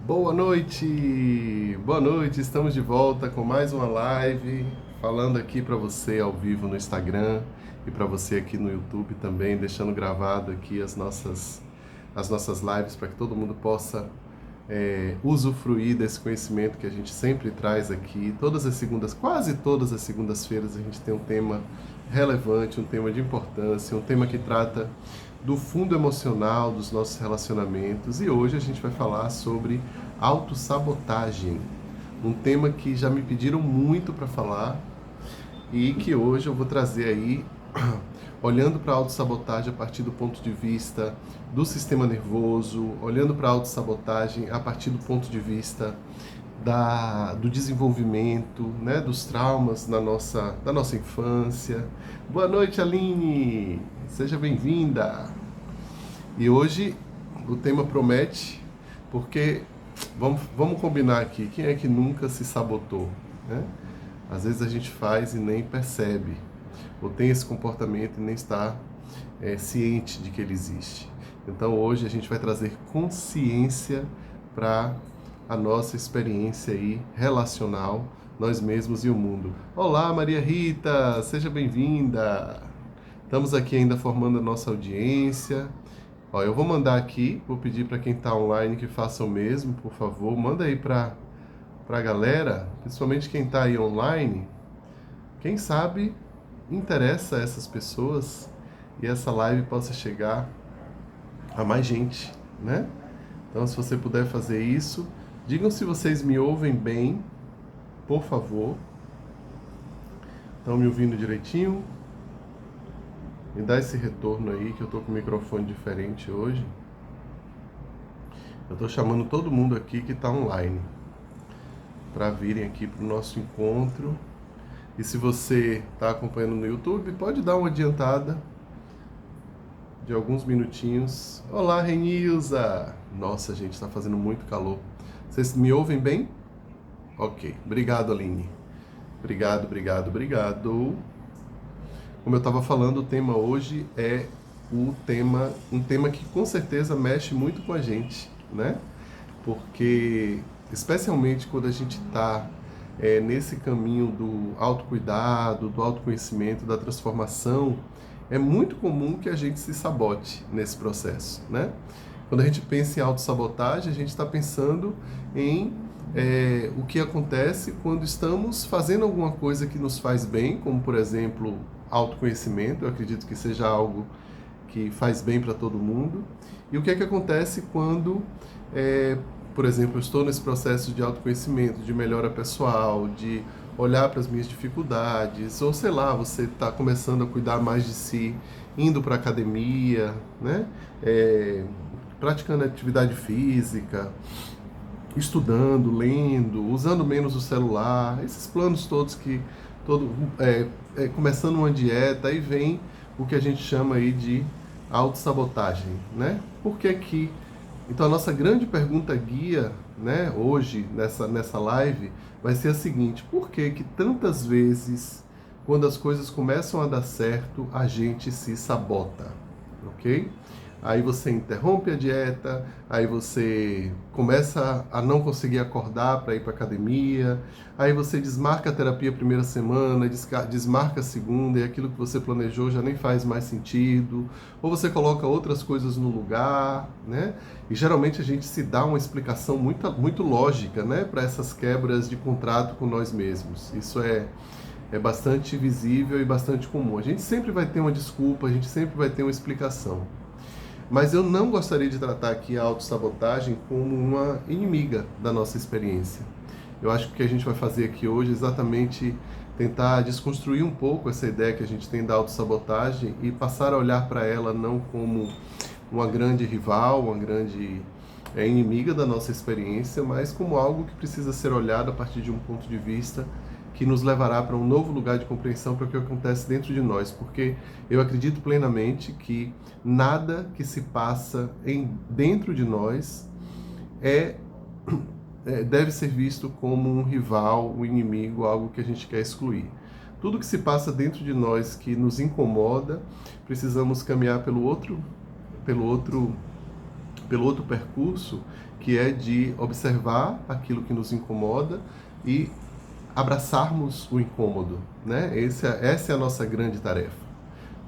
Boa noite, estamos de volta com mais uma live, falando aqui para você ao vivo no Instagram e para você aqui no YouTube também, deixando gravado aqui as nossas lives para que todo mundo possa usufruir desse conhecimento que a gente sempre traz aqui. Quase todas as segundas-feiras a gente tem um tema relevante, um tema de importância, um tema que trata do fundo emocional dos nossos relacionamentos. E hoje a gente vai falar sobre autossabotagem, um tema que já me pediram muito para falar e que hoje eu vou trazer aí, olhando para a autossabotagem a partir do ponto de vista do sistema nervoso, olhando para a autossabotagem a partir do ponto de vista do desenvolvimento, né, dos traumas da nossa infância. Boa noite, Aline! Seja bem-vinda! E hoje o tema promete, porque vamos combinar aqui, quem é que nunca se sabotou, né? Às vezes a gente faz e nem percebe, ou tem esse comportamento e nem está ciente de que ele existe. Então hoje a gente vai trazer consciência para a nossa experiência aí relacional, nós mesmos e o mundo. Olá, Maria Rita, seja bem-vinda. Estamos aqui ainda formando a nossa audiência. Ó, eu vou mandar aqui, vou pedir para quem está online que faça o mesmo, por favor. Manda aí para a galera, principalmente quem está aí online. Quem sabe interessa a essas pessoas e essa live possa chegar a mais gente, né? Então, se você puder fazer isso, digam se vocês me ouvem bem, por favor. Estão me ouvindo direitinho? Me dá esse retorno aí, que eu tô com um microfone diferente hoje. Eu tô chamando todo mundo aqui que tá online para virem aqui pro nosso encontro. E se você tá acompanhando no YouTube, pode dar uma adiantada de alguns minutinhos. Olá, Renilza! Nossa, gente, tá fazendo muito calor. Vocês me ouvem bem? Ok. Obrigado, Aline. Obrigado. Como eu estava falando, o tema hoje é um tema que com certeza mexe muito com a gente, né? Porque, especialmente quando a gente está nesse caminho do autocuidado, do autoconhecimento, da transformação, é muito comum que a gente se sabote nesse processo, né? Quando a gente pensa em autossabotagem, a gente está pensando em o que acontece quando estamos fazendo alguma coisa que nos faz bem, como, por exemplo, autoconhecimento. Eu acredito que seja algo que faz bem para todo mundo. E o que é que acontece quando, por exemplo, eu estou nesse processo de autoconhecimento, de melhora pessoal, de olhar para as minhas dificuldades, ou sei lá, você está começando a cuidar mais de si, indo para a academia, né? Praticando atividade física, estudando, lendo, usando menos o celular, esses planos todos começando uma dieta, aí vem o que a gente chama aí de autossabotagem, né? Por que que... Então a nossa grande pergunta guia, né, hoje, nessa live, vai ser a seguinte: por que que tantas vezes, quando as coisas começam a dar certo, a gente se sabota, ok? Aí você interrompe a dieta, aí você começa a não conseguir acordar para ir para academia, aí você desmarca a terapia a primeira semana, desmarca a segunda, e aquilo que você planejou já nem faz mais sentido, ou você coloca outras coisas no lugar, né? E geralmente a gente se dá uma explicação muito lógica, né, para essas quebras de contrato com nós mesmos. Isso é bastante visível e bastante comum. A gente sempre vai ter uma desculpa, a gente sempre vai ter uma explicação. Mas eu não gostaria de tratar aqui a autossabotagem como uma inimiga da nossa experiência. Eu acho que o que a gente vai fazer aqui hoje é exatamente tentar desconstruir um pouco essa ideia que a gente tem da autossabotagem e passar a olhar para ela não como uma grande rival, uma grande inimiga da nossa experiência, mas como algo que precisa ser olhado a partir de um ponto de vista que nos levará para um novo lugar de compreensão para o que acontece dentro de nós, porque eu acredito plenamente que nada que se passa dentro de nós deve ser visto como um rival, um inimigo, algo que a gente quer excluir. Tudo que se passa dentro de nós que nos incomoda, precisamos caminhar pelo outro percurso, que é de observar aquilo que nos incomoda e abraçarmos o incômodo, né? Essa é a nossa grande tarefa,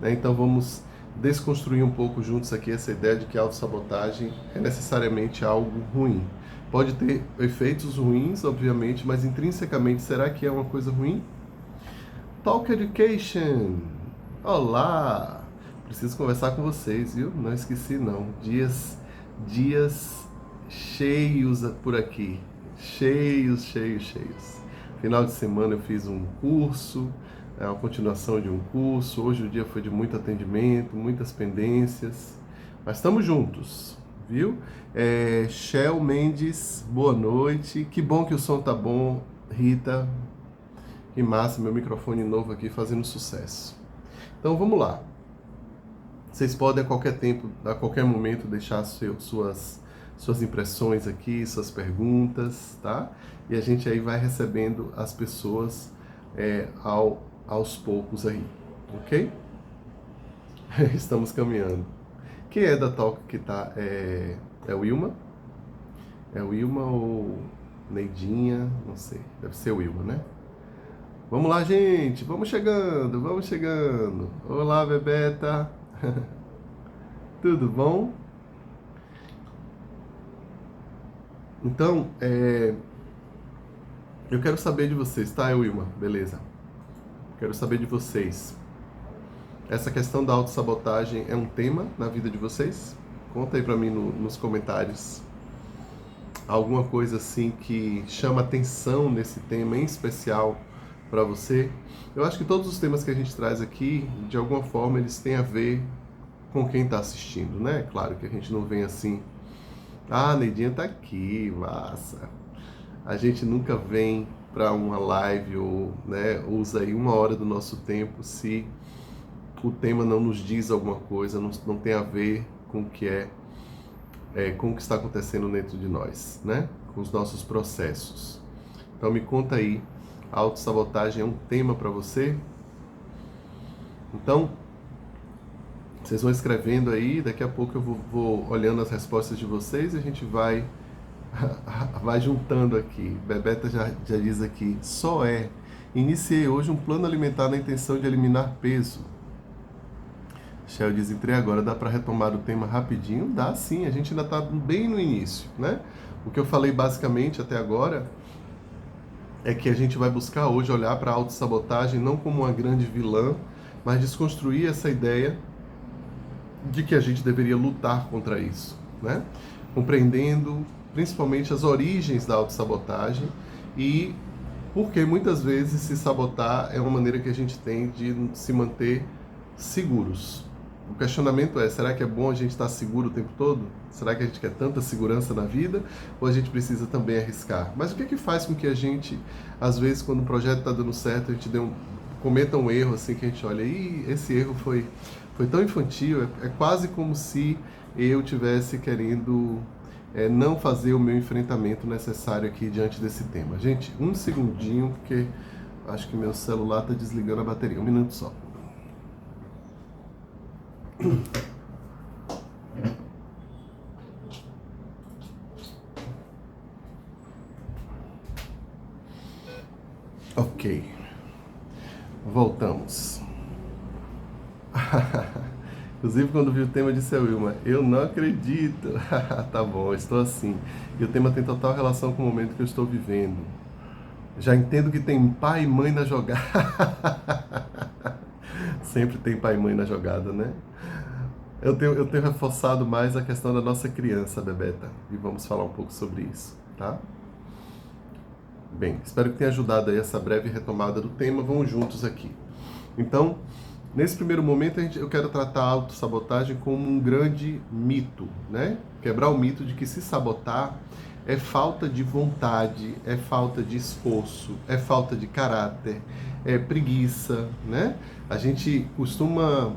né? Então vamos desconstruir um pouco juntos aqui essa ideia de que a autossabotagem é necessariamente algo ruim. Pode ter efeitos ruins, obviamente, mas intrinsecamente, será que é uma coisa ruim? Talk Education! Olá! Preciso conversar com vocês, viu? Não esqueci não. Dias cheios por aqui. Cheios. Final de semana eu fiz um curso, a continuação de um curso. Hoje o dia foi de muito atendimento, muitas pendências. Mas estamos juntos, viu? Shell Mendes, boa noite. Que bom que o som tá bom, Rita. Que massa, meu microfone novo aqui fazendo sucesso. Então vamos lá. Vocês podem a qualquer tempo, a qualquer momento, deixar suas impressões aqui, suas perguntas, tá? E a gente aí vai recebendo as pessoas aos poucos aí, ok? Estamos caminhando. Quem é da Talk que tá? É o Wilma? É o Wilma ou Neidinha? Não sei. Deve ser o Wilma, né? Vamos lá, gente. Vamos chegando. Olá, Bebeta. Tudo bom? Então, eu quero saber de vocês, tá, Wilma? Beleza. Quero saber de vocês. Essa questão da autossabotagem é um tema na vida de vocês? Conta aí pra mim nos comentários. Alguma coisa assim que chama atenção nesse tema em especial para você? Eu acho que todos os temas que a gente traz aqui, de alguma forma, eles têm a ver com quem está assistindo, né? Claro que a gente não vem assim, a Neidinha tá aqui, massa. A gente nunca vem para uma live ou, né, usa aí 1 hora do nosso tempo se o tema não nos diz alguma coisa, não tem a ver com o que com o que está acontecendo dentro de nós, né? Com os nossos processos. Então me conta aí, a autossabotagem é um tema para você? Então, vocês vão escrevendo aí, daqui a pouco eu vou olhando as respostas de vocês e a gente vai juntando aqui. Bebeta já diz aqui, iniciei hoje um plano alimentar na intenção de eliminar peso. Shell diz, entrei agora, dá para retomar o tema rapidinho? Dá sim, a gente ainda está bem no início, né? O que eu falei basicamente até agora é que a gente vai buscar hoje olhar para a autossabotagem não como uma grande vilã, mas desconstruir essa ideia de que a gente deveria lutar contra isso, né? Compreendendo principalmente as origens da autossabotagem e porque muitas vezes se sabotar é uma maneira que a gente tem de se manter seguros. O questionamento é, será que é bom a gente estar seguro o tempo todo? Será que a gente quer tanta segurança na vida? Ou a gente precisa também arriscar? Mas o que é que faz com que a gente, às vezes, quando o projeto está dando certo, a gente cometa um erro assim que a gente olha, esse erro foi tão infantil, é quase como se eu tivesse querendo não fazer o meu enfrentamento necessário aqui diante desse tema. Gente, um segundinho, porque acho que meu celular está desligando a bateria. 1 minuto só. Ok. Voltamos. Inclusive, quando vi o tema, disse a Wilma, eu não acredito. Tá bom, estou assim. E o tema tem total relação com o momento que eu estou vivendo. Já entendo que tem pai e mãe na jogada. Sempre tem pai e mãe na jogada, né? Eu tenho reforçado mais a questão da nossa criança, Bebeta. E vamos falar um pouco sobre isso, tá? Bem, espero que tenha ajudado aí essa breve retomada do tema. Vamos juntos aqui. Então, nesse primeiro momento, eu quero tratar a autossabotagem como um grande mito, né? Quebrar o mito de que se sabotar é falta de vontade, é falta de esforço, é falta de caráter, é preguiça, né? A gente costuma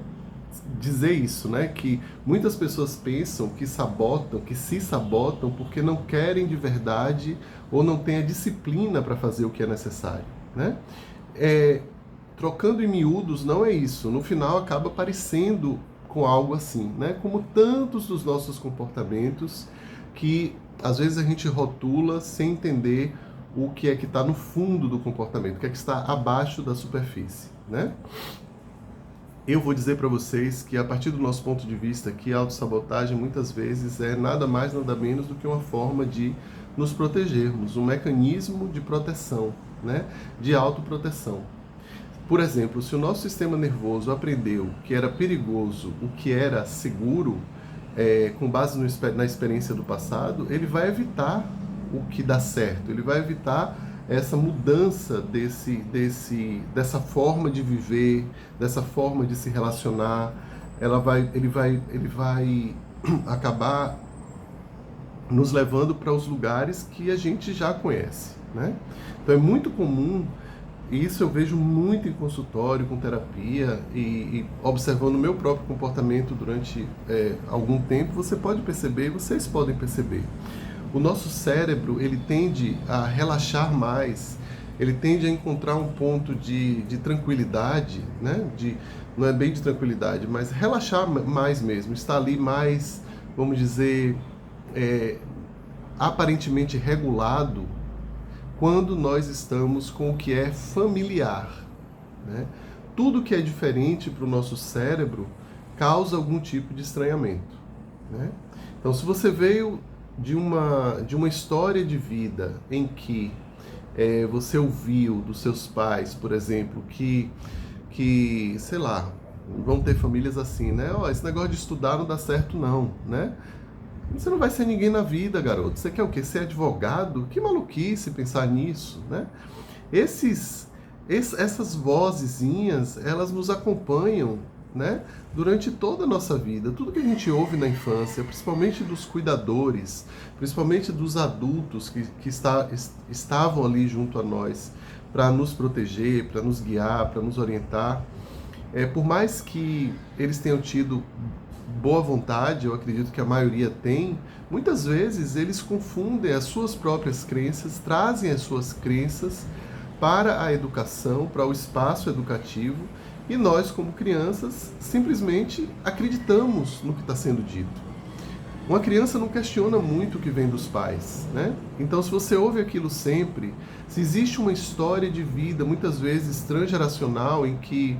dizer isso, né? Que muitas pessoas pensam que se sabotam porque não querem de verdade ou não têm a disciplina para fazer o que é necessário, né? Trocando em miúdos, não é isso. No final acaba parecendo com algo assim, né? Como tantos dos nossos comportamentos que às vezes a gente rotula sem entender o que é que está no fundo do comportamento, o que é que está abaixo da superfície, né? Eu vou dizer para vocês que, a partir do nosso ponto de vista, que a autossabotagem muitas vezes é nada mais, nada menos do que uma forma de nos protegermos, um mecanismo de proteção, né? De autoproteção. Por exemplo, se o nosso sistema nervoso aprendeu que era perigoso, o que era seguro, com base na experiência do passado, ele vai evitar o que dá certo, ele vai evitar essa mudança dessa forma de viver, dessa forma de se relacionar. Ele vai acabar nos levando para os lugares que a gente já conhece, né? Então é muito comum, e isso eu vejo muito em consultório, com terapia, e observando o meu próprio comportamento durante algum tempo, você pode perceber, vocês podem perceber. O nosso cérebro, ele tende a relaxar mais, ele tende a encontrar um ponto de tranquilidade, né? Não é bem de tranquilidade, mas relaxar mais mesmo, estar ali mais, vamos dizer, aparentemente regulado, quando nós estamos com o que é familiar, né? Tudo que é diferente para o nosso cérebro causa algum tipo de estranhamento, né? Então, se você veio de uma história de vida em que você ouviu dos seus pais, por exemplo, que sei lá, vão ter famílias assim, né? Oh, esse negócio de estudar não dá certo não, né? Você não vai ser ninguém na vida, garoto. Você quer o quê? Ser advogado? Que maluquice pensar nisso, né? Essas vozezinhas, elas nos acompanham, né? Durante toda a nossa vida. Tudo que a gente ouve na infância, principalmente dos cuidadores, principalmente dos adultos que estavam ali junto a nós para nos proteger, para nos guiar, para nos orientar. Por mais que eles tenham tido boa vontade, eu acredito que a maioria tem, muitas vezes eles confundem as suas próprias crenças, trazem as suas crenças para a educação, para o espaço educativo, e nós, como crianças, simplesmente acreditamos no que está sendo dito. Uma criança não questiona muito o que vem dos pais, né? Então, se você ouve aquilo sempre, se existe uma história de vida, muitas vezes transgeracional, em que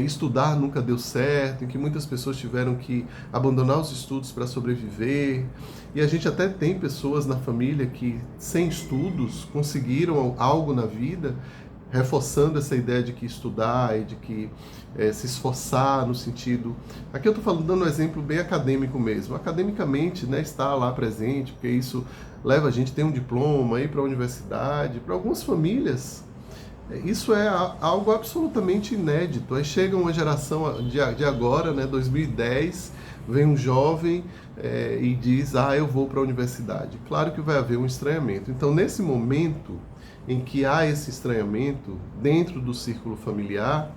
estudar nunca deu certo, em que muitas pessoas tiveram que abandonar os estudos para sobreviver, e a gente até tem pessoas na família que, sem estudos, conseguiram algo na vida, reforçando essa ideia de que estudar e de que se esforçar no sentido... Aqui eu estou falando, dando um exemplo bem acadêmico mesmo. Academicamente, né, estar lá presente, porque isso leva a gente a ter um diploma, ir para a universidade. Para algumas famílias, isso é algo absolutamente inédito. Aí chega uma geração de agora, né, 2010, vem um jovem e diz, eu vou para a universidade. Claro que vai haver um estranhamento. Então, nesse momento em que há esse estranhamento dentro do círculo familiar,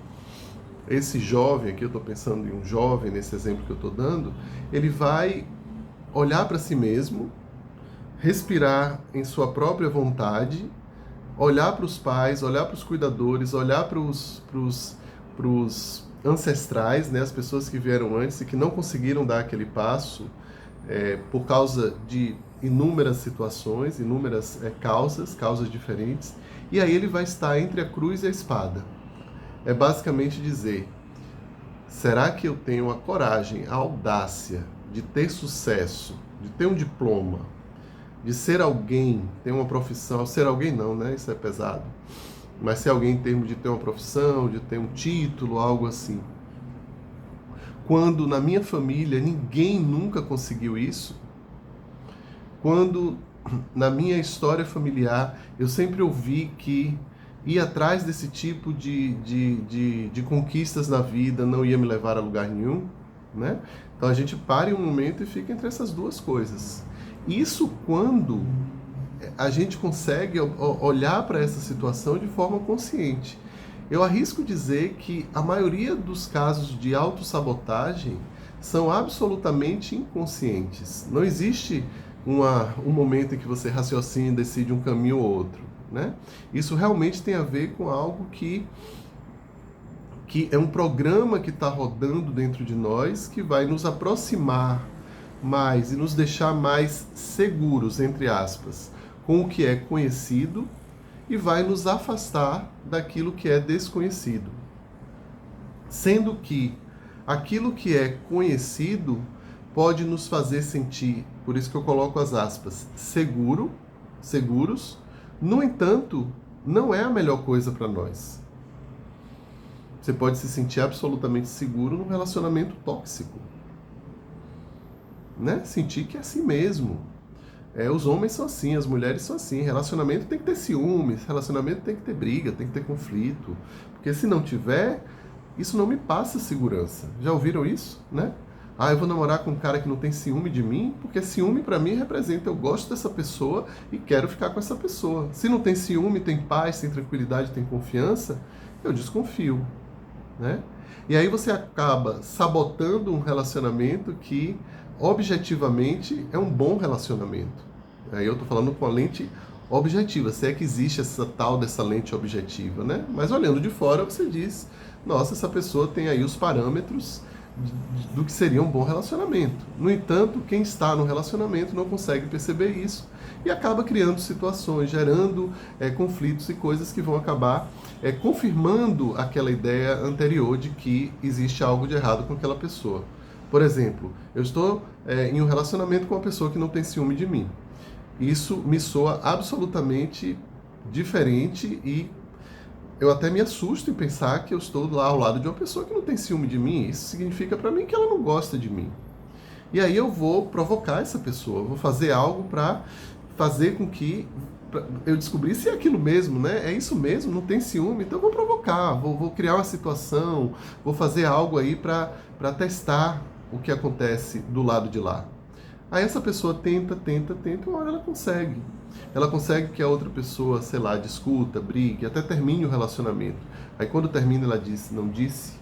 esse jovem, aqui eu estou pensando em um jovem nesse exemplo que eu estou dando, ele vai olhar para si mesmo, respirar em sua própria vontade, olhar para os pais, olhar para os cuidadores, olhar para os ancestrais, né, as pessoas que vieram antes e que não conseguiram dar aquele passo por causa de inúmeras situações, inúmeras causas diferentes, e aí ele vai estar entre a cruz e a espada. É basicamente dizer, será que eu tenho a coragem, a audácia de ter sucesso, de ter um diploma, de ser alguém, ter uma profissão, ser alguém não, né? Isso é pesado. Mas ser alguém em termos de ter uma profissão, de ter um título, algo assim. Quando na minha família ninguém nunca conseguiu isso, quando na minha história familiar eu sempre ouvi que ir atrás desse tipo de conquistas na vida não ia me levar a lugar nenhum, né? Então a gente para em um momento e fica entre essas duas coisas. Isso quando a gente consegue olhar para essa situação de forma consciente. Eu arrisco dizer que a maioria dos casos de autossabotagem são absolutamente inconscientes. Não existe um momento em que você raciocina e decide um caminho ou outro, né? Isso realmente tem a ver com algo que é um programa que está rodando dentro de nós, que vai nos aproximar mais e nos deixar mais seguros, entre aspas, com o que é conhecido e vai nos afastar daquilo que é desconhecido. Sendo que aquilo que é conhecido pode nos fazer sentir, por isso que eu coloco as aspas, seguros, no entanto, não é a melhor coisa para nós. Você pode se sentir absolutamente seguro num relacionamento tóxico. Né? Sentir que é assim mesmo. Os homens são assim, as mulheres são assim. Relacionamento tem que ter ciúmes, relacionamento tem que ter briga, tem que ter conflito. Porque se não tiver, isso não me passa segurança. Já ouviram isso, né? Eu vou namorar com um cara que não tem ciúme de mim, porque ciúme para mim representa eu gosto dessa pessoa e quero ficar com essa pessoa. Se não tem ciúme, tem paz, tem tranquilidade, tem confiança, eu desconfio, né? E aí você acaba sabotando um relacionamento que objetivamente é um bom relacionamento. Aí eu tô falando com a lente objetiva, se é que existe essa tal dessa lente objetiva, né? Mas olhando de fora você diz, nossa, essa pessoa tem aí os parâmetros do que seria um bom relacionamento. No entanto, quem está no relacionamento não consegue perceber isso e acaba criando situações, gerando conflitos e coisas que vão acabar confirmando aquela ideia anterior de que existe algo de errado com aquela pessoa. Por exemplo, eu estou em um relacionamento com uma pessoa que não tem ciúme de mim. Isso me soa absolutamente diferente e eu até me assusto em pensar que eu estou lá ao lado de uma pessoa que não tem ciúme de mim. Isso significa para mim que ela não gosta de mim. E aí eu vou provocar essa pessoa, vou fazer algo para fazer com que eu descobrisse se é aquilo mesmo, né? É isso mesmo, não tem ciúme, então eu vou provocar, vou criar uma situação, vou fazer algo aí para testar o que acontece do lado de lá. Aí essa pessoa tenta, e uma hora ela consegue. Ela consegue que a outra pessoa, sei lá, discuta, brigue, até termine o relacionamento. Aí quando termina ela diz, não disse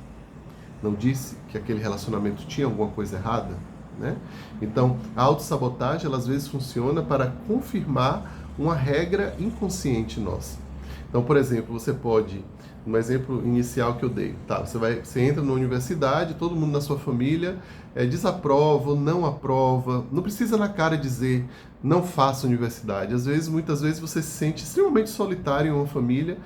que aquele relacionamento tinha alguma coisa errada, né? Então, a autossabotagem, ela às vezes funciona para confirmar uma regra inconsciente nossa. Então, por exemplo, você pode, um exemplo inicial que eu dei, tá? Você entra na universidade, todo mundo na sua família desaprova, não aprova, não precisa na cara dizer não faça universidade. Às vezes, muitas vezes você se sente extremamente solitário em uma família.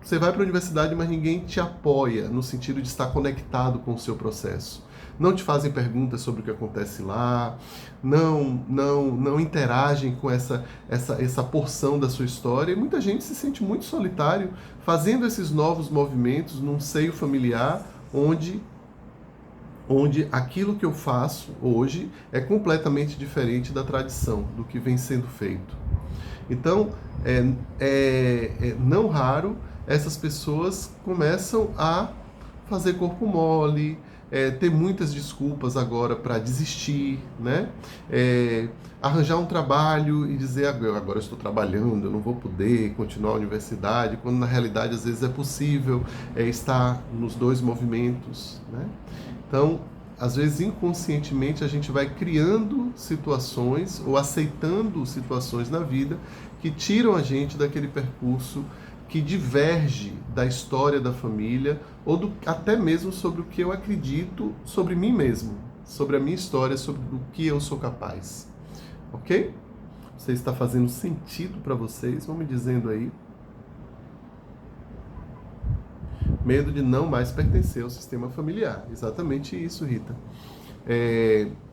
Você vai para a universidade, mas ninguém te apoia no sentido de estar conectado com o seu processo. Não te fazem perguntas sobre o que acontece lá, não interagem com essa porção da sua história. E muita gente se sente muito solitário fazendo esses novos movimentos num seio familiar onde aquilo que eu faço hoje é completamente diferente da tradição, do que vem sendo feito. Então, não raro, essas pessoas começam a fazer corpo mole, ter muitas desculpas agora para desistir, né? Arranjar um trabalho e dizer agora eu estou trabalhando, eu não vou poder continuar a universidade, quando na realidade às vezes é possível estar nos dois movimentos, né? Então, às vezes inconscientemente a gente vai criando situações ou aceitando situações na vida que tiram a gente daquele percurso que diverge da história da família ou até mesmo sobre o que eu acredito sobre mim mesmo, sobre a minha história, sobre o que eu sou capaz. Ok? Você está fazendo sentido para vocês? Vão me dizendo aí. Medo de não mais pertencer ao sistema familiar. Exatamente isso, Rita.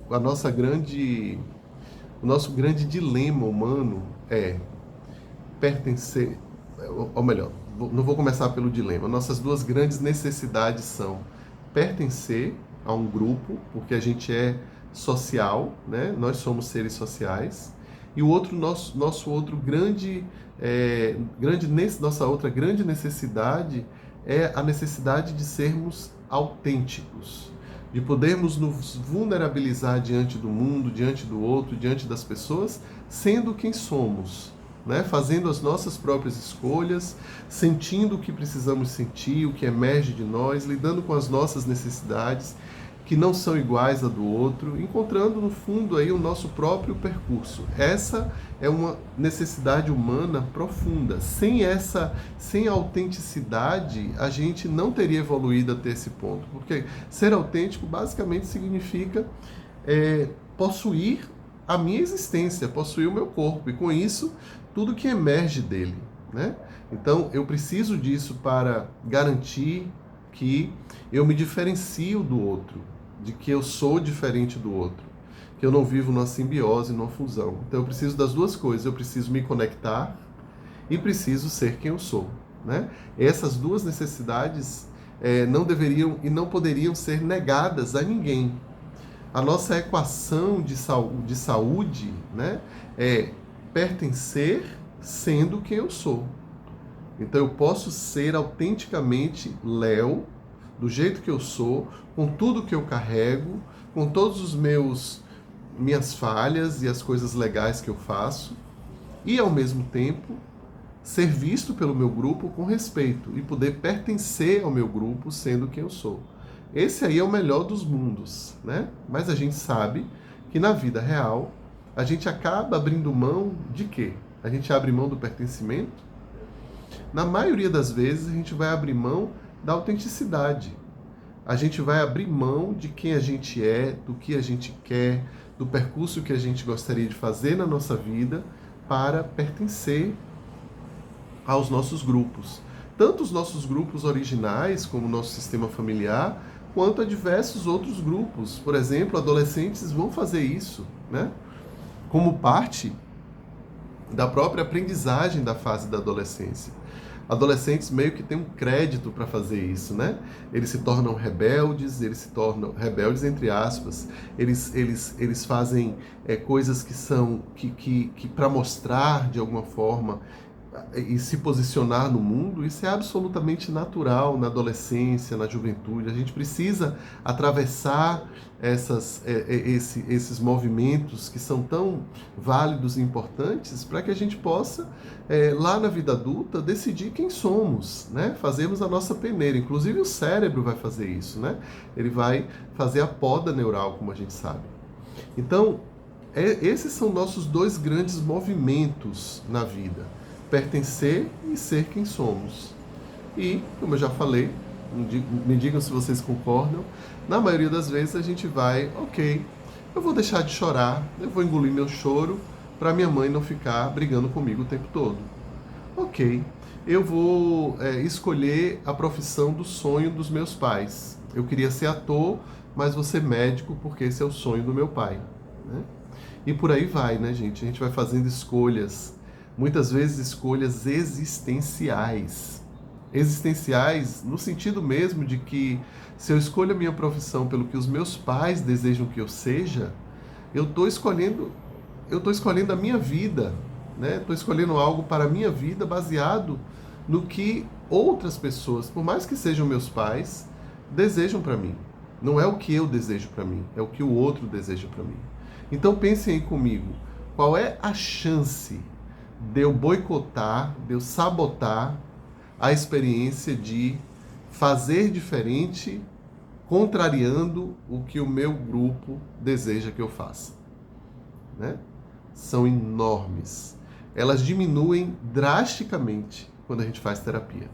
O nosso grande dilema humano é pertencer, ou melhor, não vou começar pelo dilema. Nossas duas grandes necessidades são pertencer a um grupo, porque a gente é social, né? Nós somos seres sociais. E o outro, nossa outra grande necessidade é a necessidade de sermos autênticos, de podermos nos vulnerabilizar diante do mundo, diante do outro, diante das pessoas, sendo quem somos, né? Fazendo as nossas próprias escolhas, sentindo o que precisamos sentir, o que emerge de nós, lidando com as nossas necessidades, que não são iguais à do outro, encontrando no fundo aí o nosso próprio percurso. Essa é uma necessidade humana profunda. Sem a autenticidade, a gente não teria evoluído até esse ponto. Porque ser autêntico basicamente significa possuir a minha existência, possuir o meu corpo, e com isso, tudo que emerge dele, né? Então, eu preciso disso para garantir que eu me diferencio do outro, de que eu sou diferente do outro, que eu não vivo numa simbiose, numa fusão. Então, eu preciso das duas coisas, eu preciso me conectar e preciso ser quem eu sou, né? Essas duas necessidades não deveriam e não poderiam ser negadas a ninguém. A nossa equação de saúde, né, é pertencer sendo quem eu sou. Então eu posso ser autenticamente Léo, do jeito que eu sou, com tudo que eu carrego, com todos os minhas falhas e as coisas legais que eu faço, e ao mesmo tempo ser visto pelo meu grupo com respeito e poder pertencer ao meu grupo sendo quem eu sou. Esse aí é o melhor dos mundos, né? Mas a gente sabe que na vida real a gente acaba abrindo mão de quê? A gente abre mão do pertencimento? Na maioria das vezes a gente vai abrir mão da autenticidade. A gente vai abrir mão de quem a gente é, do que a gente quer, do percurso que a gente gostaria de fazer na nossa vida para pertencer aos nossos grupos. Tanto os nossos grupos originais, como o nosso sistema familiar, quanto a diversos outros grupos. Por exemplo, adolescentes vão fazer isso, né? Como parte da própria aprendizagem da fase da adolescência. Adolescentes meio que têm um crédito para fazer isso, né? Eles se tornam rebeldes entre aspas, eles fazem coisas que são que para mostrar de alguma forma e se posicionar no mundo. Isso é absolutamente natural na adolescência, na juventude. A gente precisa atravessar esses movimentos que são tão válidos e importantes para que a gente possa, lá na vida adulta, decidir quem somos, né? Fazermos a nossa peneira. Inclusive o cérebro vai fazer isso, né? Ele vai fazer a poda neural, como a gente sabe. Então, esses são nossos dois grandes movimentos na vida: pertencer e ser quem somos. E, como eu já falei, me digam se vocês concordam, na maioria das vezes a gente vai, ok, eu vou deixar de chorar, eu vou engolir meu choro para minha mãe não ficar brigando comigo o tempo todo. Ok, eu vou escolher a profissão do sonho dos meus pais. Eu queria ser ator, mas vou ser médico porque esse é o sonho do meu pai, né? E por aí vai, né, gente? A gente vai fazendo escolhas, muitas vezes escolhas existenciais. Existenciais no sentido mesmo de que, se eu escolho a minha profissão pelo que os meus pais desejam que eu seja, eu estou escolhendo a minha vida, né? Estou escolhendo algo para a minha vida baseado no que outras pessoas, por mais que sejam meus pais, desejam para mim. Não é o que eu desejo para mim, é o que o outro deseja para mim. Então pensem aí comigo, qual é a chance de eu boicotar, de eu sabotar a experiência de fazer diferente, contrariando o que o meu grupo deseja que eu faça, né? São enormes. Elas diminuem drasticamente quando a gente faz terapia.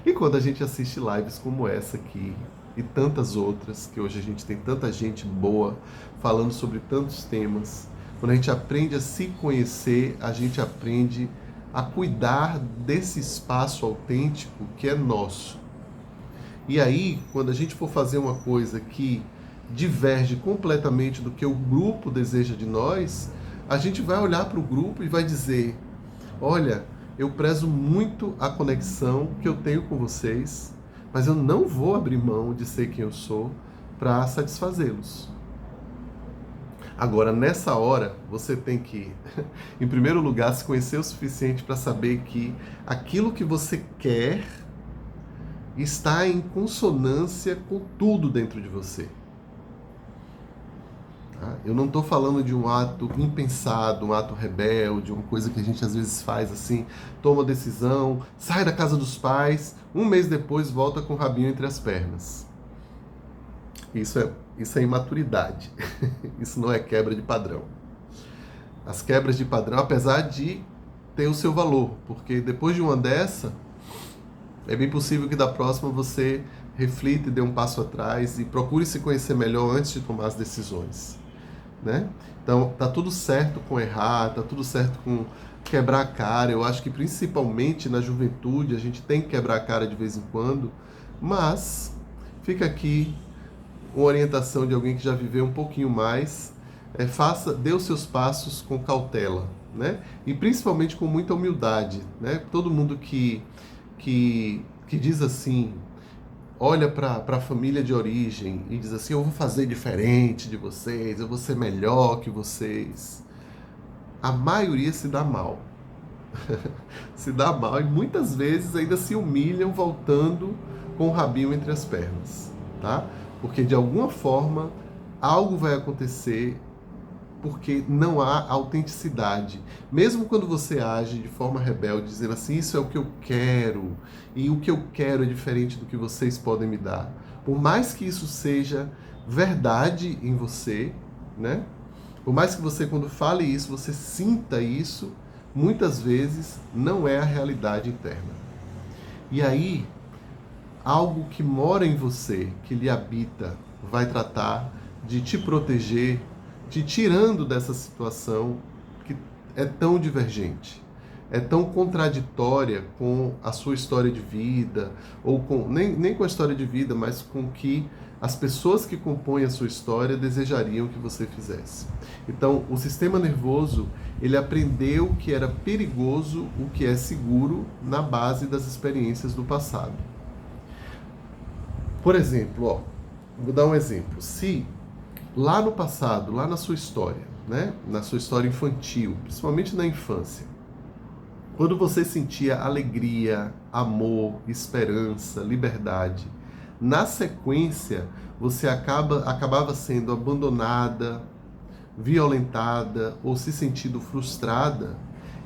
E quando a gente assiste lives como essa aqui e tantas outras, que hoje a gente tem tanta gente boa falando sobre tantos temas. Quando a gente aprende a se conhecer, a gente aprende a cuidar desse espaço autêntico que é nosso. E aí, quando a gente for fazer uma coisa que diverge completamente do que o grupo deseja de nós, a gente vai olhar para o grupo e vai dizer: olha, eu prezo muito a conexão que eu tenho com vocês, mas eu não vou abrir mão de ser quem eu sou para satisfazê-los. Agora, nessa hora, você tem que, em primeiro lugar, se conhecer o suficiente para saber que aquilo que você quer está em consonância com tudo dentro de você. Eu não estou falando de um ato impensado, um ato rebelde, uma coisa que a gente às vezes faz assim, toma decisão, sai da casa dos pais, um mês depois volta com o rabinho entre as pernas. Isso é imaturidade. Isso não é quebra de padrão. As quebras de padrão, apesar de ter o seu valor, porque depois de uma dessa, é bem possível que da próxima você reflita e dê um passo atrás e procure se conhecer melhor antes de tomar as decisões, né? Então, tá tudo certo com errar, tá tudo certo com quebrar a cara. Eu acho que principalmente na juventude a gente tem que quebrar a cara de vez em quando, mas fica aqui uma orientação de alguém que já viveu um pouquinho mais. Dê os seus passos com cautela, né? E principalmente com muita humildade, né? Todo mundo que diz assim, olha para a família de origem e diz assim, eu vou fazer diferente de vocês, eu vou ser melhor que vocês. A maioria se dá mal. Se dá mal e muitas vezes ainda se humilham voltando com o rabinho entre as pernas, tá? Porque de alguma forma algo vai acontecer porque não há autenticidade. Mesmo quando você age de forma rebelde, dizendo assim, isso é o que eu quero, e o que eu quero é diferente do que vocês podem me dar. Por mais que isso seja verdade em você, né? Por mais que você, quando fale isso, você sinta isso, muitas vezes não é a realidade interna. E aí, algo que mora em você, que lhe habita, vai tratar de te proteger, te tirando dessa situação que é tão divergente, é tão contraditória com a sua história de vida, ou com nem com a história de vida, mas com o que as pessoas que compõem a sua história desejariam que você fizesse. Então, o sistema nervoso, ele aprendeu o que era perigoso, o que é seguro, na base das experiências do passado. Por exemplo, vou dar um exemplo. Se lá no passado, lá na sua história, né, na sua história infantil, principalmente na infância, quando você sentia alegria, amor, esperança, liberdade, na sequência você acabava sendo abandonada, violentada ou se sentindo frustrada,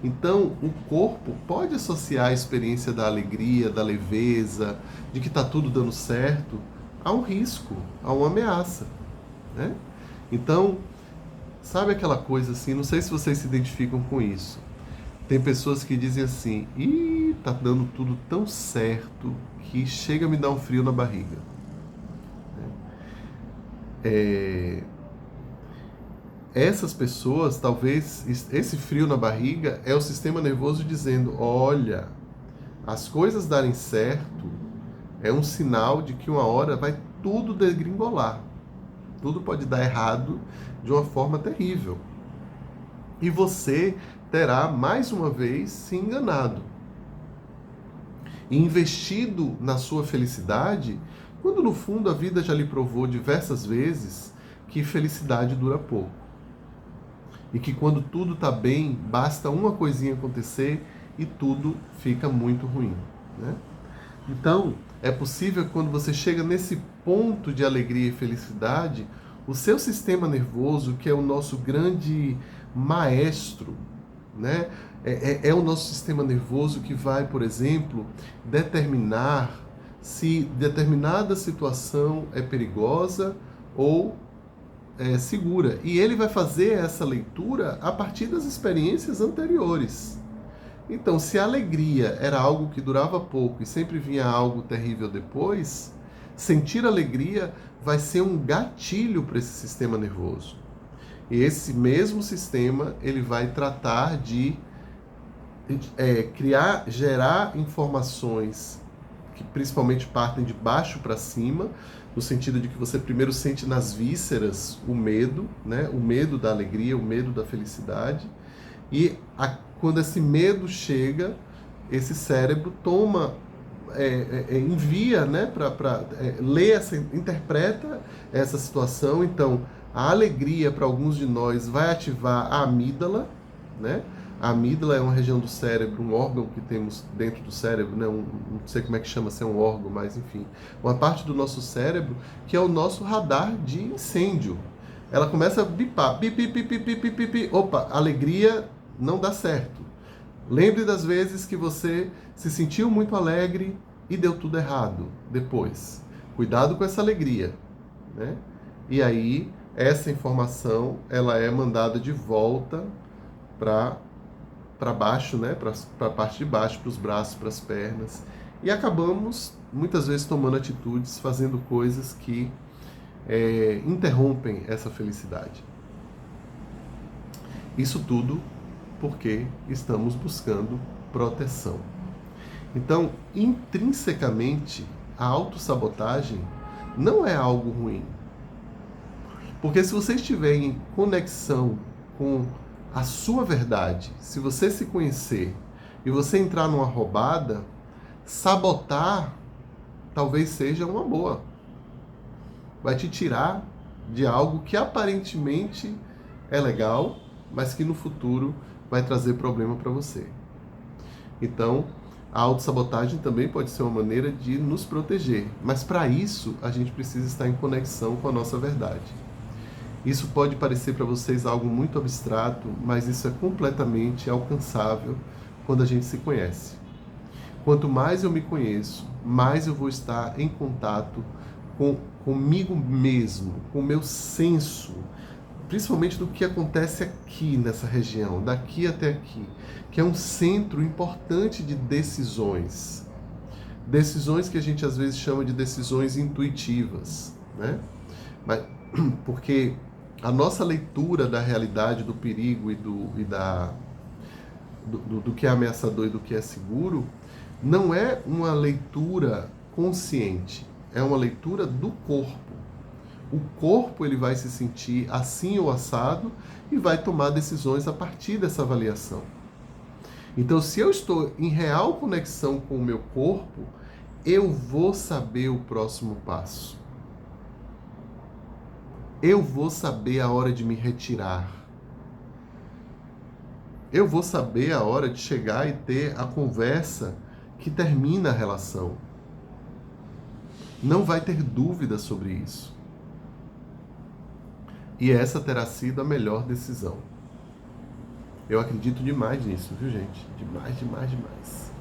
então o corpo pode associar a experiência da alegria, da leveza, de que está tudo dando certo, a um risco, a uma ameaça, né? Então, sabe aquela coisa assim, não sei se vocês se identificam com isso. Tem pessoas que dizem assim, tá dando tudo tão certo que chega a me dar um frio na barriga. Essas pessoas, talvez, esse frio na barriga é o sistema nervoso dizendo, olha, as coisas darem certo é um sinal de que uma hora vai tudo degringolar. Tudo pode dar errado de uma forma terrível. E você terá, mais uma vez, se enganado. E investido na sua felicidade, quando no fundo a vida já lhe provou diversas vezes que felicidade dura pouco. E que quando tudo está bem, basta uma coisinha acontecer e tudo fica muito ruim, né? Então, é possível que quando você chega nesse ponto de alegria e felicidade, o seu sistema nervoso, que é o nosso grande maestro, né? É o nosso sistema nervoso que vai, por exemplo, determinar se determinada situação é perigosa ou segura. E ele vai fazer essa leitura a partir das experiências anteriores. Então, se a alegria era algo que durava pouco e sempre vinha algo terrível depois, sentir alegria vai ser um gatilho para esse sistema nervoso. E esse mesmo sistema, ele vai tratar de gerar informações que principalmente partem de baixo para cima, no sentido de que você primeiro sente nas vísceras o medo, né? O medo da alegria, o medo da felicidade, e quando esse medo chega, esse cérebro toma, envia, né, lê, interpreta essa situação. Então, a alegria para alguns de nós vai ativar a amígdala, né? A amígdala é uma região do cérebro, um órgão que temos dentro do cérebro, né? Não sei como é que chama, se é um órgão, mas enfim, uma parte do nosso cérebro que é o nosso radar de incêndio. Ela começa a bipar, bip, bip, bip, bip, bip, bip, opa, alegria não dá certo. Lembre das vezes que você se sentiu muito alegre e deu tudo errado depois. Cuidado com essa alegria, né? E aí, essa informação, ela é mandada de volta para baixo, né? Para a parte de baixo, para os braços, para as pernas. E acabamos muitas vezes tomando atitudes, fazendo coisas que interrompem essa felicidade. Isso tudo porque estamos buscando proteção. Então, intrinsecamente, a autossabotagem não é algo ruim. Porque se você estiver em conexão com a sua verdade, se você se conhecer e você entrar numa roubada, sabotar talvez seja uma boa. Vai te tirar de algo que aparentemente é legal, mas que no futuro vai trazer problema para você. Então, a autossabotagem também pode ser uma maneira de nos proteger, mas para isso a gente precisa estar em conexão com a nossa verdade. Isso pode parecer para vocês algo muito abstrato, mas isso é completamente alcançável quando a gente se conhece. Quanto mais eu me conheço, mais eu vou estar em contato comigo mesmo, com o meu senso, principalmente do que acontece aqui nessa região, daqui até aqui, que é um centro importante de decisões. Decisões que a gente às vezes chama de decisões intuitivas, né? Mas, porque a nossa leitura da realidade, do perigo do que é ameaçador e do que é seguro, não é uma leitura consciente, é uma leitura do corpo. O corpo ele vai se sentir assim ou assado e vai tomar decisões a partir dessa avaliação. Então, se eu estou em real conexão com o meu corpo, eu vou saber o próximo passo. Eu vou saber a hora de me retirar. Eu vou saber a hora de chegar e ter a conversa que termina a relação. Não vai ter dúvida sobre isso. E essa terá sido a melhor decisão. Eu acredito demais nisso, viu, gente? Demais, demais, demais.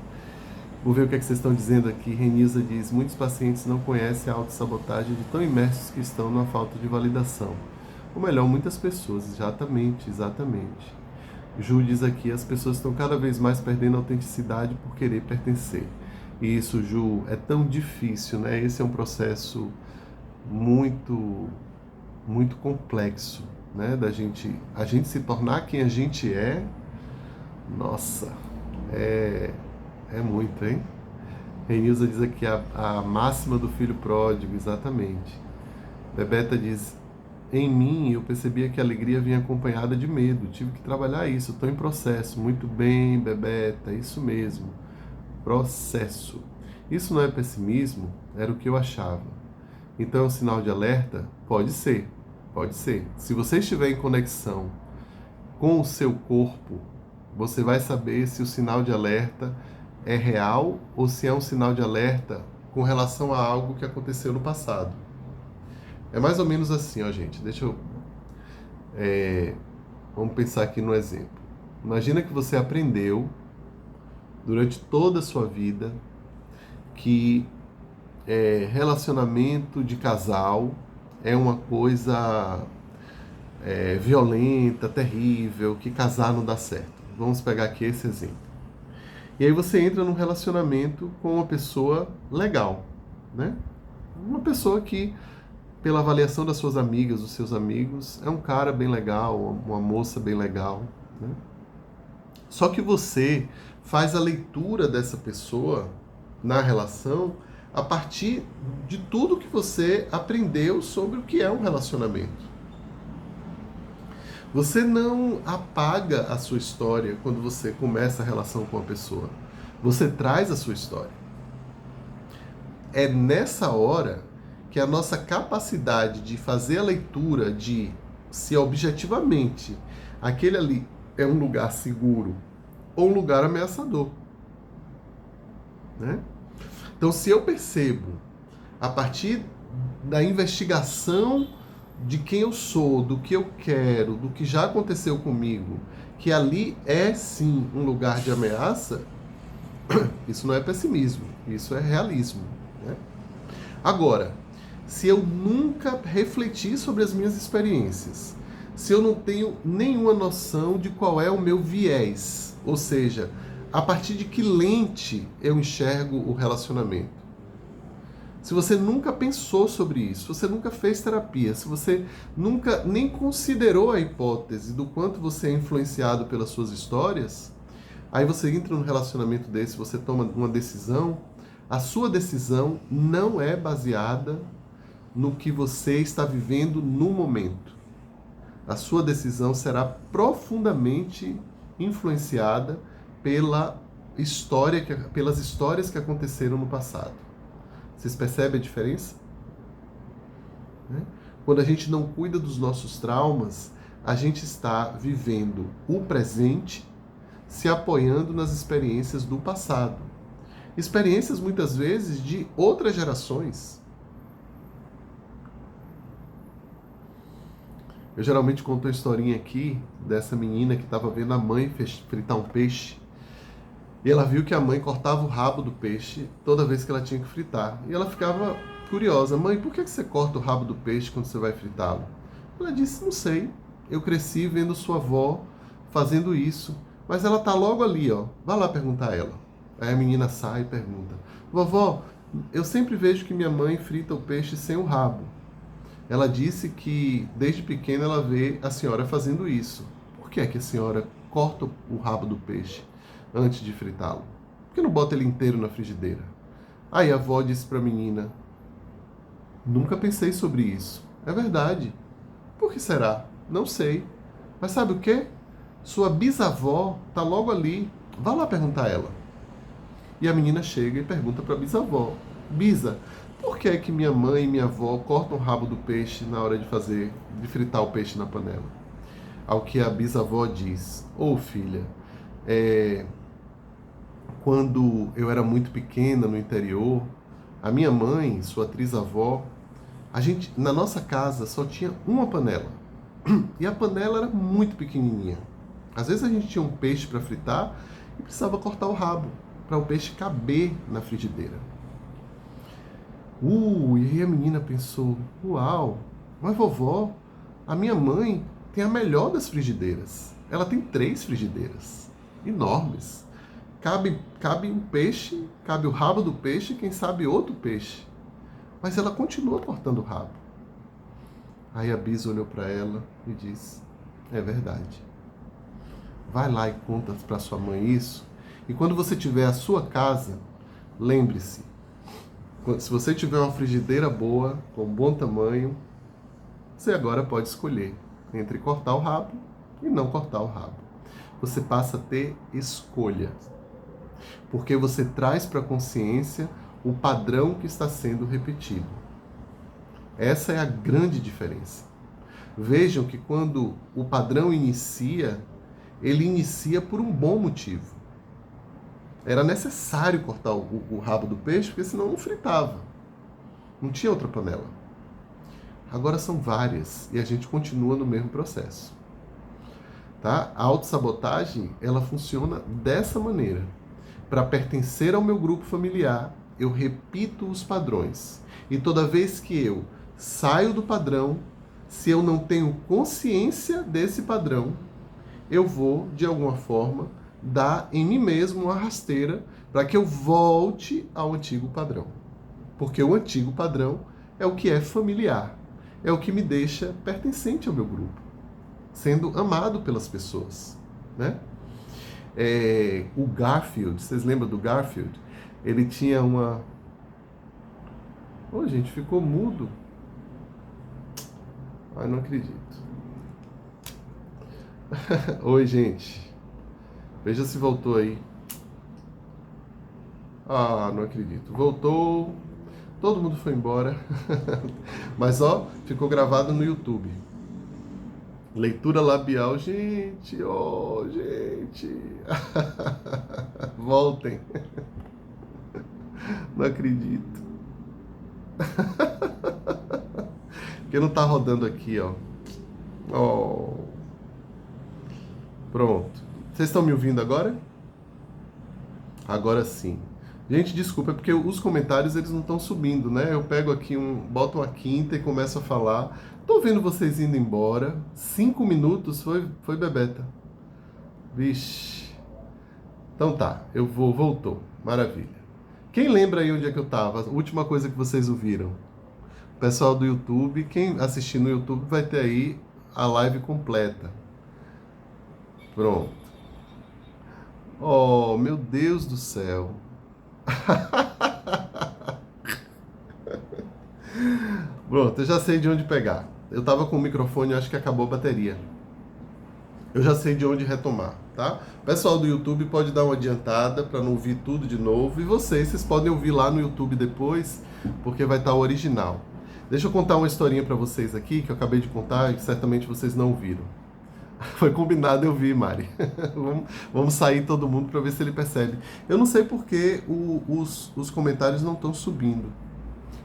Vou ver o que vocês estão dizendo aqui. Renilza diz, muitos pacientes não conhecem a autossabotagem de tão imersos que estão na falta de validação. Ou melhor, muitas pessoas. Exatamente, exatamente. Ju diz aqui, as pessoas estão cada vez mais perdendo a autenticidade por querer pertencer. E isso, Ju, é tão difícil, né? Esse é um processo muito complexo, né? A gente se tornar quem a gente é. Nossa, é muito, hein? Renilza diz aqui a máxima do filho pródigo, exatamente. Bebeta diz, em mim eu percebia que a alegria vinha acompanhada de medo, tive que trabalhar isso, estou em processo. Muito bem, Bebeta, isso mesmo, processo. Isso não é pessimismo, era o que eu achava. Então é um sinal de alerta? Pode ser, pode ser. Se você estiver em conexão com o seu corpo, você vai saber se o sinal de alerta é real ou se é um sinal de alerta com relação a algo que aconteceu no passado. É mais ou menos assim, ó, gente. Vamos pensar aqui no exemplo. Imagina que você aprendeu durante toda a sua vida que relacionamento de casal é uma coisa violenta, terrível, que casar não dá certo. Vamos pegar aqui esse exemplo. E aí você entra num relacionamento com uma pessoa legal, né? Uma pessoa que, pela avaliação das suas amigas, dos seus amigos, é um cara bem legal, uma moça bem legal, né? Só que você faz a leitura dessa pessoa na relação a partir de tudo que você aprendeu sobre o que é um relacionamento. Você não apaga a sua história quando você começa a relação com a pessoa. Você traz a sua história. É nessa hora que a nossa capacidade de fazer a leitura de se objetivamente aquele ali é um lugar seguro ou um lugar ameaçador, né? Então, se eu percebo, a partir da investigação de quem eu sou, do que eu quero, do que já aconteceu comigo, que ali é sim um lugar de ameaça, isso não é pessimismo, isso é realismo, né? Agora, se eu nunca refletir sobre as minhas experiências, se eu não tenho nenhuma noção de qual é o meu viés, ou seja, a partir de que lente eu enxergo o relacionamento, Se você nunca pensou sobre isso, se você nunca fez terapia, se você nunca nem considerou a hipótese do quanto você é influenciado pelas suas histórias, aí você entra num relacionamento desse, você toma uma decisão, a sua decisão não é baseada no que você está vivendo no momento. A sua decisão será profundamente influenciada pela pelas histórias que aconteceram no passado. Vocês percebem a diferença? Né? Quando a gente não cuida dos nossos traumas, a gente está vivendo o presente, se apoiando nas experiências do passado. Experiências muitas vezes de outras gerações. Eu geralmente conto a historinha aqui dessa menina que estava vendo a mãe fritar um peixe. E ela viu que a mãe cortava o rabo do peixe toda vez que ela tinha que fritar. E ela ficava curiosa: mãe, por que você corta o rabo do peixe quando você vai fritá-lo? Ela disse: não sei, eu cresci vendo sua avó fazendo isso. Mas ela tá logo ali, ó. Vai lá perguntar a ela. Aí a menina sai e pergunta: vovó, eu sempre vejo que minha mãe frita o peixe sem o rabo. Ela disse que desde pequena ela vê a senhora fazendo isso. Por que é que a senhora corta o rabo do peixe antes de fritá-lo? Por que não bota ele inteiro na frigideira? Aí a avó disse para a menina: nunca pensei sobre isso. É verdade. Por que será? Não sei. Mas sabe o quê? Sua bisavó está logo ali. Vá lá perguntar a ela. E a menina chega e pergunta para a bisavó: Bisa, por que é que minha mãe e minha avó cortam o rabo do peixe na hora de fritar o peixe na panela? Ao que a bisavó diz: ô filha, quando eu era muito pequena no interior, a minha mãe, sua trisavó, na nossa casa só tinha uma panela. E a panela era muito pequenininha. Às vezes a gente tinha um peixe para fritar e precisava cortar o rabo para o peixe caber na frigideira. E aí a menina pensou: uau, mas vovó, a minha mãe tem a melhor das frigideiras. Ela tem 3 frigideiras enormes. Cabe um peixe, cabe o rabo do peixe e quem sabe outro peixe. Mas ela continua cortando o rabo. Aí a Bisa olhou para ela e disse: é verdade. Vai lá e conta para sua mãe isso. E quando você tiver a sua casa, lembre-se, se você tiver uma frigideira boa, com bom tamanho, você agora pode escolher entre cortar o rabo e não cortar o rabo. Você passa a ter escolha. Porque você traz para a consciência o padrão que está sendo repetido. Essa é a grande diferença. Vejam que quando o padrão inicia, ele inicia por um bom motivo. Era necessário cortar o rabo do peixe, porque senão não fritava. Não tinha outra panela. Agora são várias e a gente continua no mesmo processo. Tá? A autossabotagem, ela funciona dessa maneira. Para pertencer ao meu grupo familiar, eu repito os padrões. E toda vez que eu saio do padrão, se eu não tenho consciência desse padrão, eu vou, de alguma forma, dar em mim mesmo uma rasteira para que eu volte ao antigo padrão. Porque o antigo padrão é o que é familiar, é o que me deixa pertencente ao meu grupo, sendo amado pelas pessoas, né? O Garfield, vocês lembram do Garfield? Ele tinha uma... gente, ficou mudo. Ai, não acredito. Oi, gente. Veja se voltou aí. Não acredito. Voltou. Todo mundo foi embora. Mas, ficou gravado no YouTube. Leitura labial. Gente, gente. Voltem. Não acredito. Porque não tá rodando aqui, Pronto. Vocês estão me ouvindo agora? Agora sim. Gente, desculpa, é porque os comentários eles não estão subindo, né? Eu pego aqui boto uma quinta e começo a falar. Tô vendo vocês indo embora. 5 minutos foi Bebeta. Vixe. Então tá, voltou. Maravilha. Quem lembra aí onde é que eu estava? A última coisa que vocês ouviram. Pessoal do YouTube, quem assistir no YouTube vai ter aí a live completa. Pronto. Oh, meu Deus do céu. Pronto, eu já sei de onde pegar. Eu tava com o microfone, acho que acabou a bateria. Eu já sei de onde retomar, tá? O pessoal do YouTube pode dar uma adiantada para não ouvir tudo de novo. E vocês podem ouvir lá no YouTube depois, porque vai estar o original. Deixa eu contar uma historinha para vocês aqui, que eu acabei de contar e que certamente vocês não viram. Foi combinado, eu vi, Mari. Vamos sair todo mundo para ver se ele percebe. Eu não sei porque os comentários não estão subindo.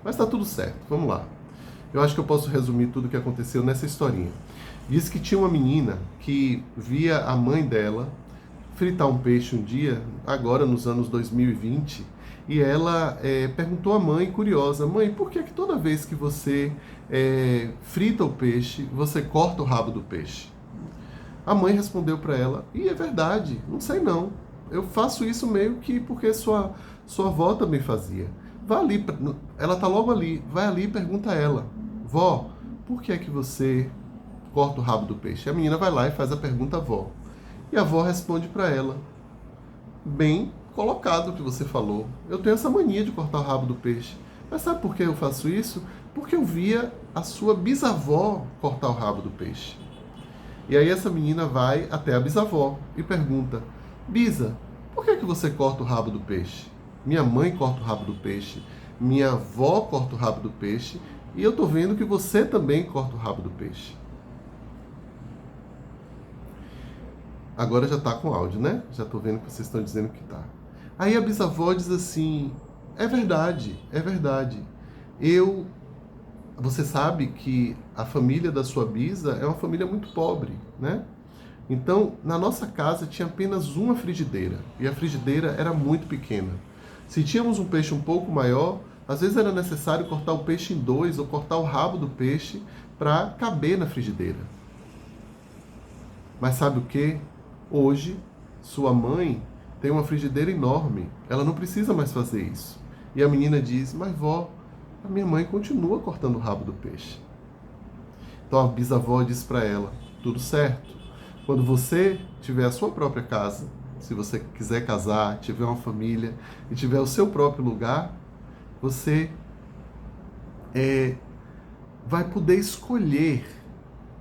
Mas tá tudo certo, vamos lá. Eu acho que eu posso resumir tudo o que aconteceu nessa historinha. Diz que tinha uma menina que via a mãe dela fritar um peixe um dia, agora nos anos 2020, e ela perguntou à mãe, curiosa, mãe, por que toda vez que você frita o peixe, você corta o rabo do peixe? A mãe respondeu para ela, e é verdade, não sei não, eu faço isso meio que porque sua avó também fazia. Vá ali, ela tá logo ali, vai ali e pergunta a ela, vó, por que é que você corta o rabo do peixe? A menina vai lá e faz a pergunta à avó. E a avó responde para ela, bem colocado o que você falou, eu tenho essa mania de cortar o rabo do peixe. Mas sabe por que eu faço isso? Porque eu via a sua bisavó cortar o rabo do peixe. E aí essa menina vai até a bisavó e pergunta, Bisa, por que você corta o rabo do peixe? Minha mãe corta o rabo do peixe, minha avó corta o rabo do peixe, e eu tô vendo que você também corta o rabo do peixe. Agora já tá com áudio, né? Já tô vendo que vocês estão dizendo que tá. Aí a bisavó diz assim, é verdade, é verdade. Você sabe que a família da sua bisa é uma família muito pobre, né? Então, na nossa casa tinha apenas uma frigideira, e a frigideira era muito pequena. Se tínhamos um peixe um pouco maior, às vezes era necessário cortar o peixe em dois ou cortar o rabo do peixe para caber na frigideira. Mas sabe o que? Hoje, sua mãe tem uma frigideira enorme, ela não precisa mais fazer isso. E a menina diz, mas vó, a minha mãe continua cortando o rabo do peixe. Então a bisavó diz para ela, tudo certo. Quando você tiver a sua própria casa, se você quiser casar, tiver uma família e tiver o seu próprio lugar, você vai poder escolher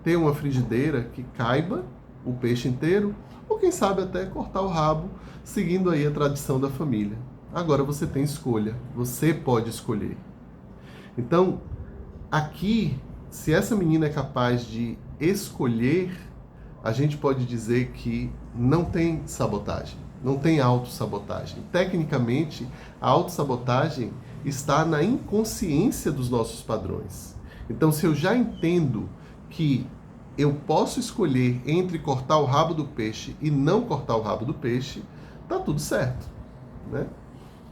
ter uma frigideira que caiba o peixe inteiro, ou quem sabe até cortar o rabo, seguindo aí a tradição da família. Agora você tem escolha, você pode escolher. Então, aqui, se essa menina é capaz de escolher, a gente pode dizer que não tem sabotagem, não tem autossabotagem. Tecnicamente, a autossabotagem está na inconsciência dos nossos padrões. Então, se eu já entendo que eu posso escolher entre cortar o rabo do peixe e não cortar o rabo do peixe, tá tudo certo, né?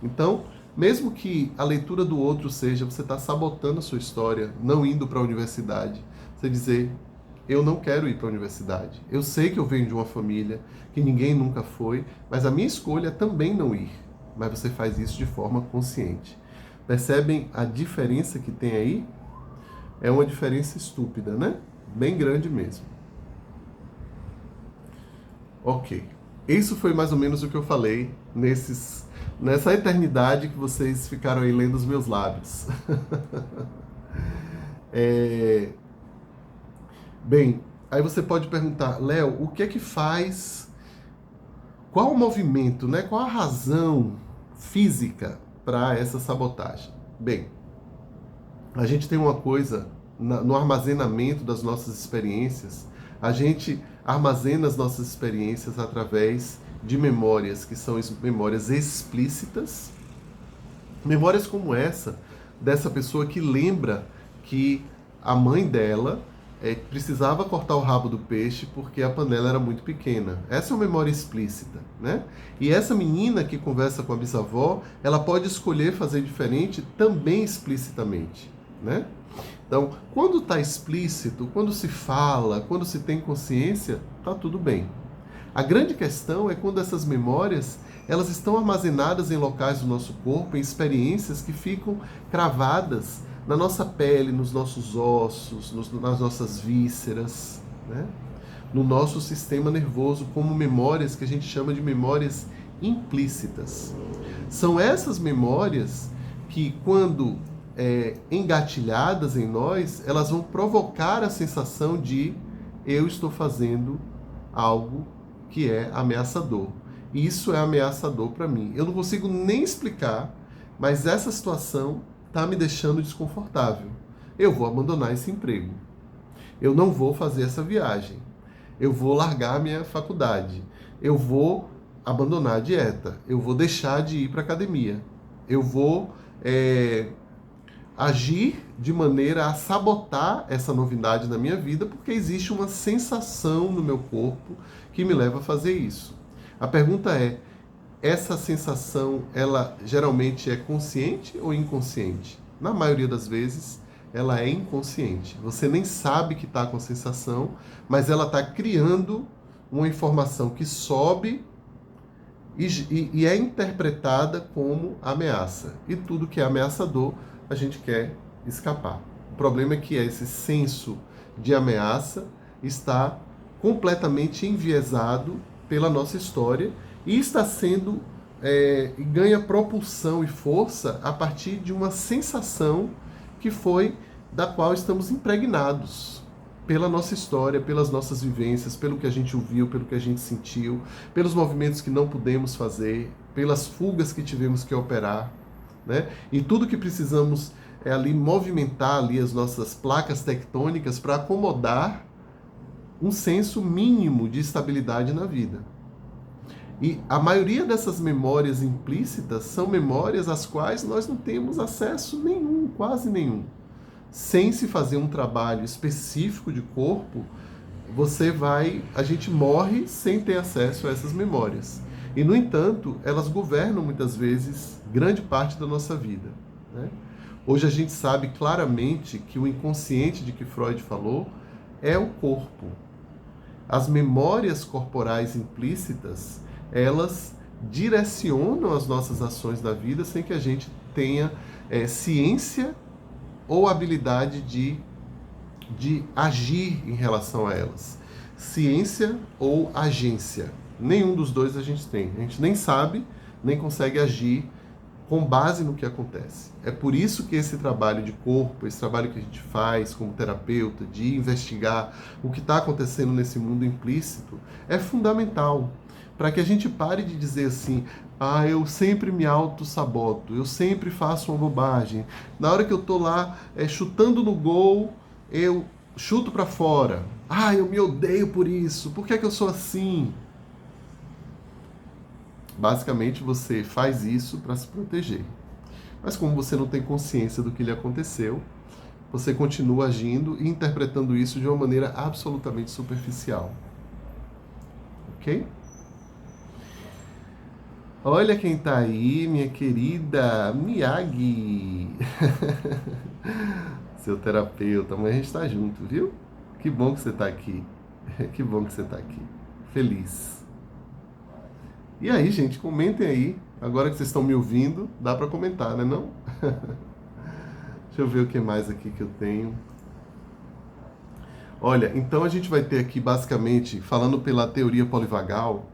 Então, mesmo que a leitura do outro seja você está sabotando a sua história, não indo para a universidade, você dizer, eu não quero ir para a universidade. Eu sei que eu venho de uma família que ninguém nunca foi, mas a minha escolha é também não ir. Mas você faz isso de forma consciente. Percebem a diferença que tem aí? É uma diferença estúpida, né? Bem grande mesmo. Ok. Isso foi mais ou menos o que eu falei nessa eternidade que vocês ficaram aí lendo os meus lábios. Bem, aí você pode perguntar, Léo, o que é que faz, qual o movimento, né? Qual a razão física para essa sabotagem? Bem, a gente tem uma coisa no armazenamento das nossas experiências, a gente armazena as nossas experiências através de memórias, que são memórias explícitas, memórias como essa, dessa pessoa que lembra que a mãe dela precisava cortar o rabo do peixe porque a panela era muito pequena. Essa é uma memória explícita, né? E essa menina que conversa com a bisavó, ela pode escolher fazer diferente também explicitamente, né? Então, quando está explícito, quando se fala, quando se tem consciência, tá tudo bem. A grande questão é quando essas memórias elas estão armazenadas em locais do nosso corpo, em experiências que ficam cravadas na nossa pele, nos nossos ossos, nas nossas vísceras, né? No nosso sistema nervoso, como memórias que a gente chama de memórias implícitas. São essas memórias que, quando engatilhadas em nós, elas vão provocar a sensação de eu estou fazendo algo que é ameaçador. Isso é ameaçador para mim. Eu não consigo nem explicar, mas essa situação está me deixando desconfortável. Eu vou abandonar esse emprego. Eu não vou fazer essa viagem. Eu vou largar a minha faculdade. Eu vou abandonar a dieta. Eu vou deixar de ir para a academia. Eu vou agir de maneira a sabotar essa novidade na minha vida, porque existe uma sensação no meu corpo que me leva a fazer isso. A pergunta é, essa sensação, ela geralmente é consciente ou inconsciente? Na maioria das vezes, ela é inconsciente. Você nem sabe que está com a sensação, mas ela está criando uma informação que sobe e é interpretada como ameaça. E tudo que é ameaçador, a gente quer escapar. O problema é que esse senso de ameaça está completamente enviesado pela nossa história e está sendo ganha propulsão e força a partir de uma sensação que foi da qual estamos impregnados pela nossa história, pelas nossas vivências, pelo que a gente ouviu, pelo que a gente sentiu, pelos movimentos que não pudemos fazer, pelas fugas que tivemos que operar, né? E tudo que precisamos é ali movimentar ali as nossas placas tectônicas para acomodar um senso mínimo de estabilidade na vida. E a maioria dessas memórias implícitas são memórias às quais nós não temos acesso nenhum, quase nenhum. Sem se fazer um trabalho específico de corpo, a gente morre sem ter acesso a essas memórias. E, no entanto, elas governam muitas vezes grande parte da nossa vida, né? Hoje a gente sabe claramente que o inconsciente de que Freud falou é o corpo. As memórias corporais implícitas, elas direcionam as nossas ações da vida sem que a gente tenha ciência ou habilidade de agir em relação a elas. Ciência ou agência. Nenhum dos dois a gente tem. A gente nem sabe, nem consegue agir com base no que acontece. É por isso que esse trabalho de corpo, esse trabalho que a gente faz como terapeuta, de investigar o que está acontecendo nesse mundo implícito, é fundamental. Para que a gente pare de dizer assim, eu sempre me auto-saboto, eu sempre faço uma bobagem. Na hora que eu estou lá chutando no gol, eu chuto para fora. Eu me odeio por isso, por que é que eu sou assim? Basicamente, você faz isso para se proteger. Mas como você não tem consciência do que lhe aconteceu, você continua agindo e interpretando isso de uma maneira absolutamente superficial. Ok? Olha quem está aí, minha querida Miyagi. Seu terapeuta, amanhã a gente está junto, viu? Que bom que você está aqui. Que bom que você está aqui. Feliz. E aí, gente, comentem aí. Agora que vocês estão me ouvindo, dá para comentar, né não? Deixa eu ver o que mais aqui que eu tenho. Olha, então a gente vai ter aqui, basicamente, falando pela teoria polivagal,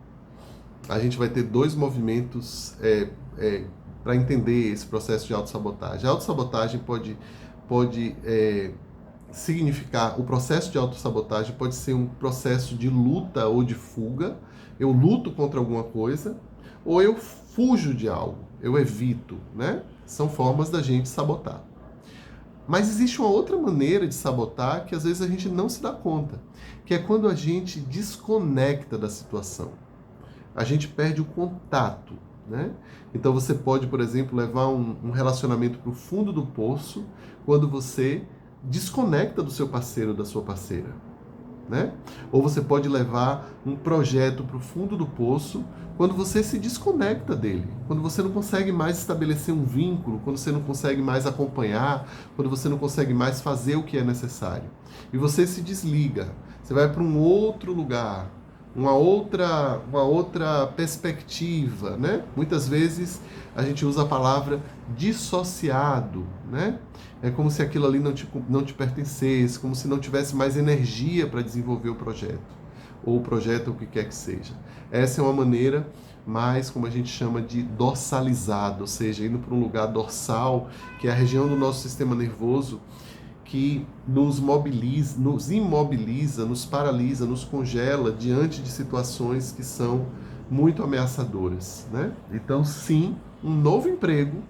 a gente vai ter dois movimentos para entender esse processo de autossabotagem. A autossabotagem pode significar, o processo de autossabotagem pode ser um processo de luta ou de fuga. Eu luto contra alguma coisa, ou eu fujo de algo, eu evito, né? São formas da gente sabotar. Mas existe uma outra maneira de sabotar que às vezes a gente não se dá conta, que é quando a gente desconecta da situação. A gente perde o contato, né? Então você pode, por exemplo, levar um relacionamento para o fundo do poço quando você desconecta do seu parceiro ou da sua parceira, né? Ou você pode levar um projeto para o fundo do poço quando você se desconecta dele, quando você não consegue mais estabelecer um vínculo, quando você não consegue mais acompanhar, quando você não consegue mais fazer o que é necessário. E você se desliga, você vai para um outro lugar, uma outra perspectiva, né? Muitas vezes a gente usa a palavra dissociado, né? É como se aquilo ali não te pertencesse, como se não tivesse mais energia para desenvolver o projeto, ou o projeto, o que quer que seja. Essa é uma maneira mais, como a gente chama, de dorsalizado, ou seja, indo para um lugar dorsal, que é a região do nosso sistema nervoso, que nos mobiliza, nos imobiliza, nos paralisa, nos congela diante de situações que são muito ameaçadoras, né? Então, sim, um novo emprego,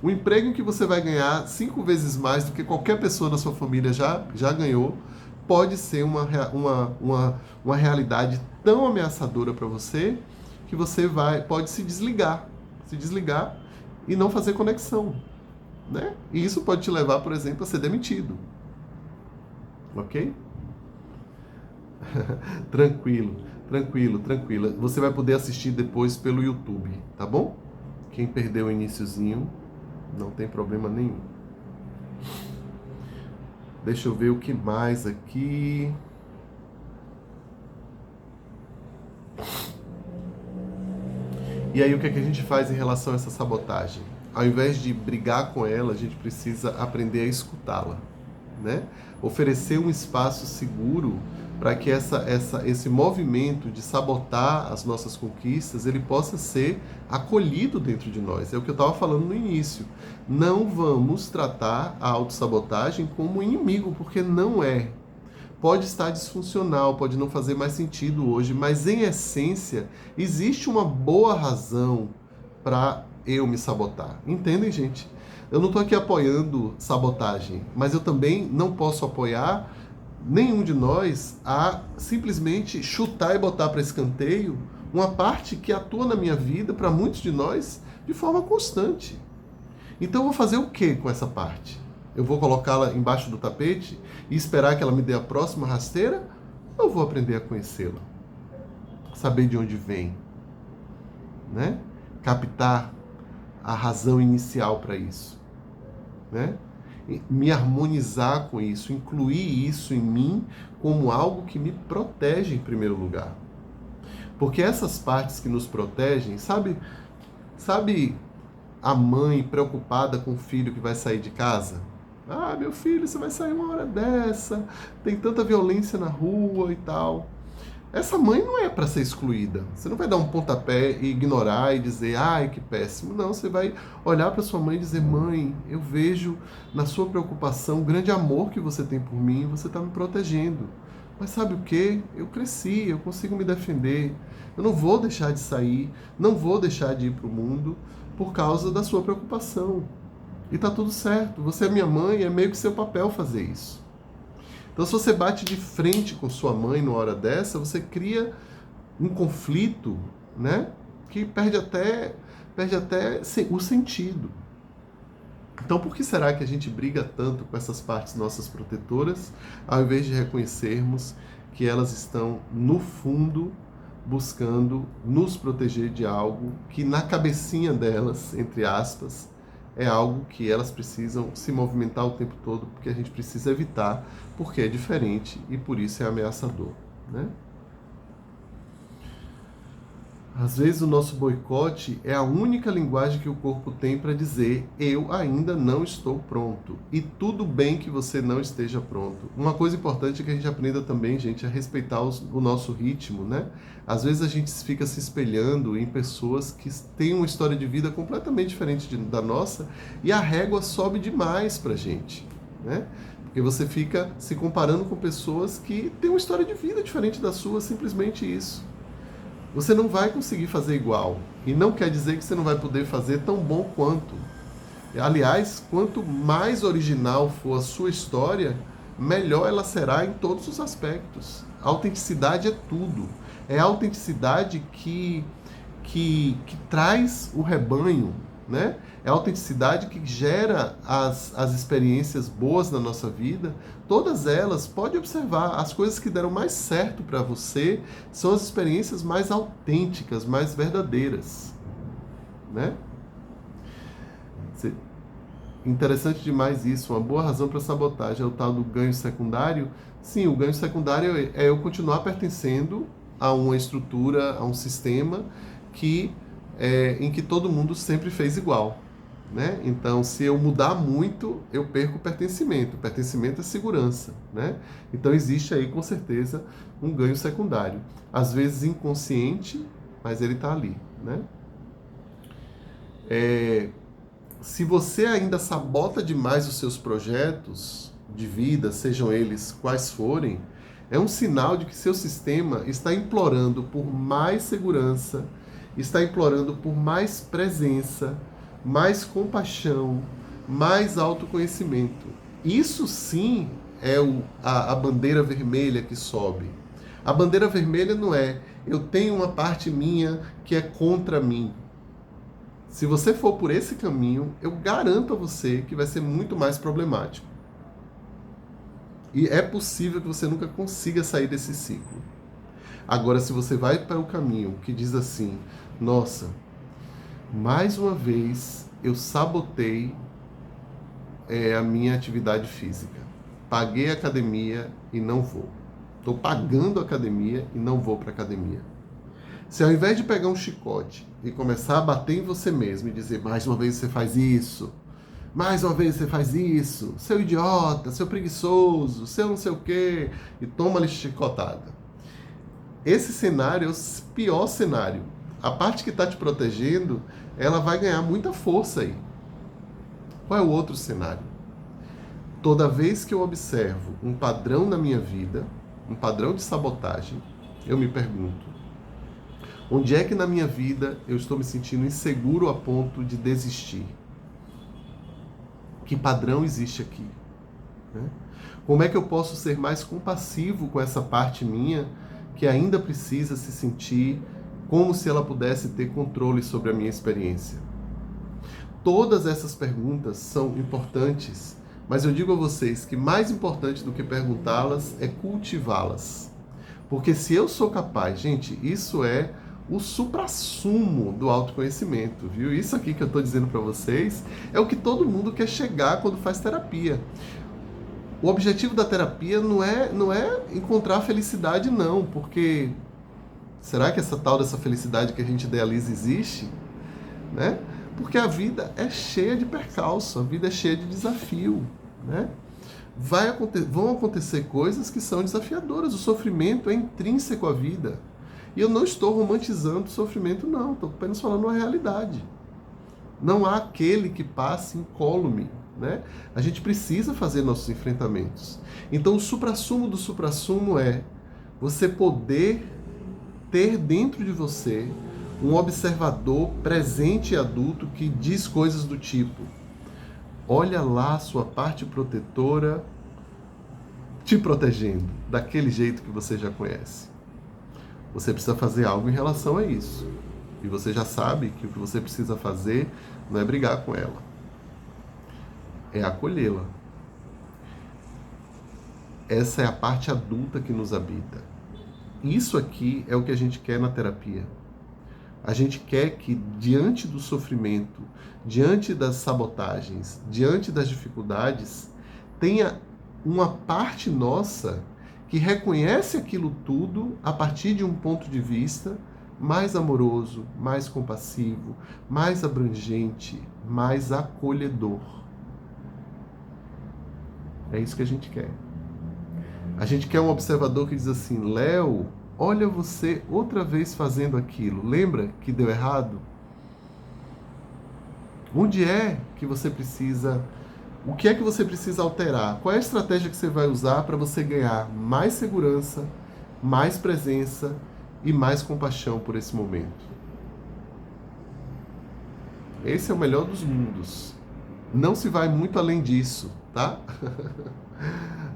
um emprego em que você vai ganhar 5 vezes mais do que qualquer pessoa da sua família já ganhou, pode ser uma realidade tão ameaçadora para você que você pode se desligar e não fazer conexão, né? E isso pode te levar, por exemplo, a ser demitido. Ok? Tranquilo, tranquilo, tranquila. Você vai poder assistir depois pelo YouTube, tá bom? Quem perdeu o iniciozinho, não tem problema nenhum. Deixa eu ver o que mais aqui. E aí, o que é que a gente faz em relação a essa sabotagem? Ao invés de brigar com ela, a gente precisa aprender a escutá-la, né? Oferecer um espaço seguro para que esse movimento de sabotar as nossas conquistas, ele possa ser acolhido dentro de nós. É o que eu estava falando no início. Não vamos tratar a autossabotagem como inimigo, porque não é. Pode estar disfuncional, pode não fazer mais sentido hoje, mas em essência existe uma boa razão para eu me sabotar. Entendem, gente? Eu não estou aqui apoiando sabotagem, mas eu também não posso apoiar nenhum de nós a simplesmente chutar e botar para escanteio uma parte que atua na minha vida, para muitos de nós, de forma constante. Então eu vou fazer o que com essa parte? Eu vou colocá-la embaixo do tapete e esperar que ela me dê a próxima rasteira? Ou eu vou aprender a conhecê-la? Saber de onde vem, né? Captar a razão inicial para isso, né? Me harmonizar com isso, incluir isso em mim como algo que me protege em primeiro lugar. Porque essas partes que nos protegem, sabe a mãe preocupada com o filho que vai sair de casa? Ah, meu filho, você vai sair uma hora dessa, tem tanta violência na rua e tal. Essa mãe não é para ser excluída. Você não vai dar um pontapé e ignorar e dizer, ai, que péssimo. Não, você vai olhar para sua mãe e dizer, mãe, eu vejo na sua preocupação o grande amor que você tem por mim, você está me protegendo. Mas sabe o quê? Eu cresci, eu consigo me defender. Eu não vou deixar de sair, não vou deixar de ir para o mundo por causa da sua preocupação. E tá tudo certo. Você é minha mãe, é meio que seu papel fazer isso. Então, se você bate de frente com sua mãe numa hora dessa, você cria um conflito, né? Que perde até o sentido. Então, por que será que a gente briga tanto com essas partes nossas protetoras, ao invés de reconhecermos que elas estão, no fundo, buscando nos proteger de algo que, na cabecinha delas, entre aspas, é algo que elas precisam se movimentar o tempo todo, porque a gente precisa evitar, porque é diferente e por isso é ameaçador, né? Às vezes o nosso boicote é a única linguagem que o corpo tem para dizer eu ainda não estou pronto. E tudo bem que você não esteja pronto. Uma coisa importante é que a gente aprenda também, gente, a respeitar o nosso ritmo, né? Às vezes a gente fica se espelhando em pessoas que têm uma história de vida completamente diferente da nossa e a régua sobe demais pra gente, né? Porque você fica se comparando com pessoas que têm uma história de vida diferente da sua, simplesmente isso. Você não vai conseguir fazer igual. E não quer dizer que você não vai poder fazer tão bom quanto. Aliás, quanto mais original for a sua história, melhor ela será em todos os aspectos. A autenticidade é tudo. É a autenticidade que traz o rebanho, né? É a autenticidade que gera as experiências boas na nossa vida. Todas elas, pode observar, as coisas que deram mais certo para você são as experiências mais autênticas, mais verdadeiras, né? Interessante demais isso. Uma boa razão para sabotagem é o tal do ganho secundário. Sim, o ganho secundário é eu continuar pertencendo a uma estrutura, a um sistema em que todo mundo sempre fez igual. Né? Então, se eu mudar muito, eu perco o pertencimento. Pertencimento é segurança. Né? Então, existe aí, com certeza, um ganho secundário. Às vezes inconsciente, mas ele está ali. Né? Se você ainda sabota demais os seus projetos de vida, sejam eles quais forem, é um sinal de que seu sistema está implorando por mais segurança, está implorando por mais presença, mais compaixão, mais autoconhecimento. Isso sim é a bandeira vermelha que sobe. A bandeira vermelha não é eu tenho uma parte minha que é contra mim. Se você for por esse caminho, eu garanto a você que vai ser muito mais problemático. E é possível que você nunca consiga sair desse ciclo. Agora, se você vai para o caminho que diz assim, nossa, mais uma vez eu sabotei a minha atividade física. Paguei a academia e não vou. Estou pagando a academia e não vou para a academia. Se ao invés de pegar um chicote e começar a bater em você mesmo e dizer, mais uma vez você faz isso, mais uma vez você faz isso, seu idiota, seu preguiçoso, seu não sei o quê, e toma-lhe chicotada. Esse cenário é o pior cenário. A parte que está te protegendo, ela vai ganhar muita força aí. Qual é o outro cenário? Toda vez que eu observo um padrão na minha vida, um padrão de sabotagem, eu me pergunto, onde é que na minha vida eu estou me sentindo inseguro a ponto de desistir? Que padrão existe aqui? Né? Como é que eu posso ser mais compassivo com essa parte minha que ainda precisa se sentir como se ela pudesse ter controle sobre a minha experiência? Todas essas perguntas são importantes, mas eu digo a vocês que mais importante do que perguntá-las é cultivá-las. Porque se eu sou capaz, gente, isso é o suprassumo do autoconhecimento, viu? Isso aqui que eu estou dizendo para vocês é o que todo mundo quer chegar quando faz terapia. O objetivo da terapia não é encontrar felicidade, não, porque será que essa tal dessa felicidade que a gente idealiza existe? Né? Porque a vida é cheia de percalço, a vida é cheia de desafio, né? Vão acontecer coisas que são desafiadoras, o sofrimento é intrínseco à vida. E eu não estou romantizando o sofrimento, não. Estou apenas falando a realidade. Não há aquele que passe incólume, né? A gente precisa fazer nossos enfrentamentos. Então, o suprassumo do suprassumo é você poder ter dentro de você um observador presente e adulto que diz coisas do tipo: olha lá a sua parte protetora te protegendo, daquele jeito que você já conhece. Você precisa fazer algo em relação a isso. E você já sabe que o que você precisa fazer não é brigar com ela. É acolhê-la. Essa é a parte adulta que nos habita. Isso aqui é o que a gente quer na terapia. A gente quer que, diante do sofrimento, diante das sabotagens, diante das dificuldades, tenha uma parte nossa que reconhece aquilo tudo a partir de um ponto de vista mais amoroso, mais compassivo, mais abrangente, mais acolhedor. É isso que a gente quer. A gente quer um observador que diz assim: Léo, olha você outra vez fazendo aquilo. Lembra que deu errado? Onde é que você precisa... O que é que você precisa alterar? Qual é a estratégia que você vai usar para você ganhar mais segurança, mais presença e mais compaixão por esse momento? Esse é o melhor dos mundos. Não se vai muito além disso, tá?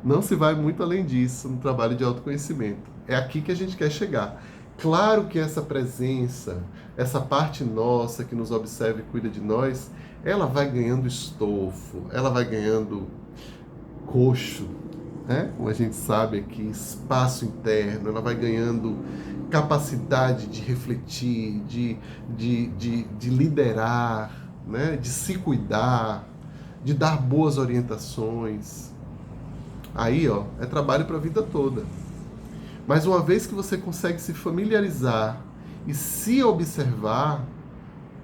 Não se vai muito além disso no trabalho de autoconhecimento. É aqui que a gente quer chegar. Claro que essa presença, essa parte nossa que nos observa e cuida de nós, ela vai ganhando estofo, ela vai ganhando coxo, né? Como a gente sabe aqui, espaço interno, ela vai ganhando capacidade de refletir, de liderar, né? De se cuidar, de dar boas orientações. Aí, ó, é trabalho para a vida toda. Mas uma vez que você consegue se familiarizar e se observar,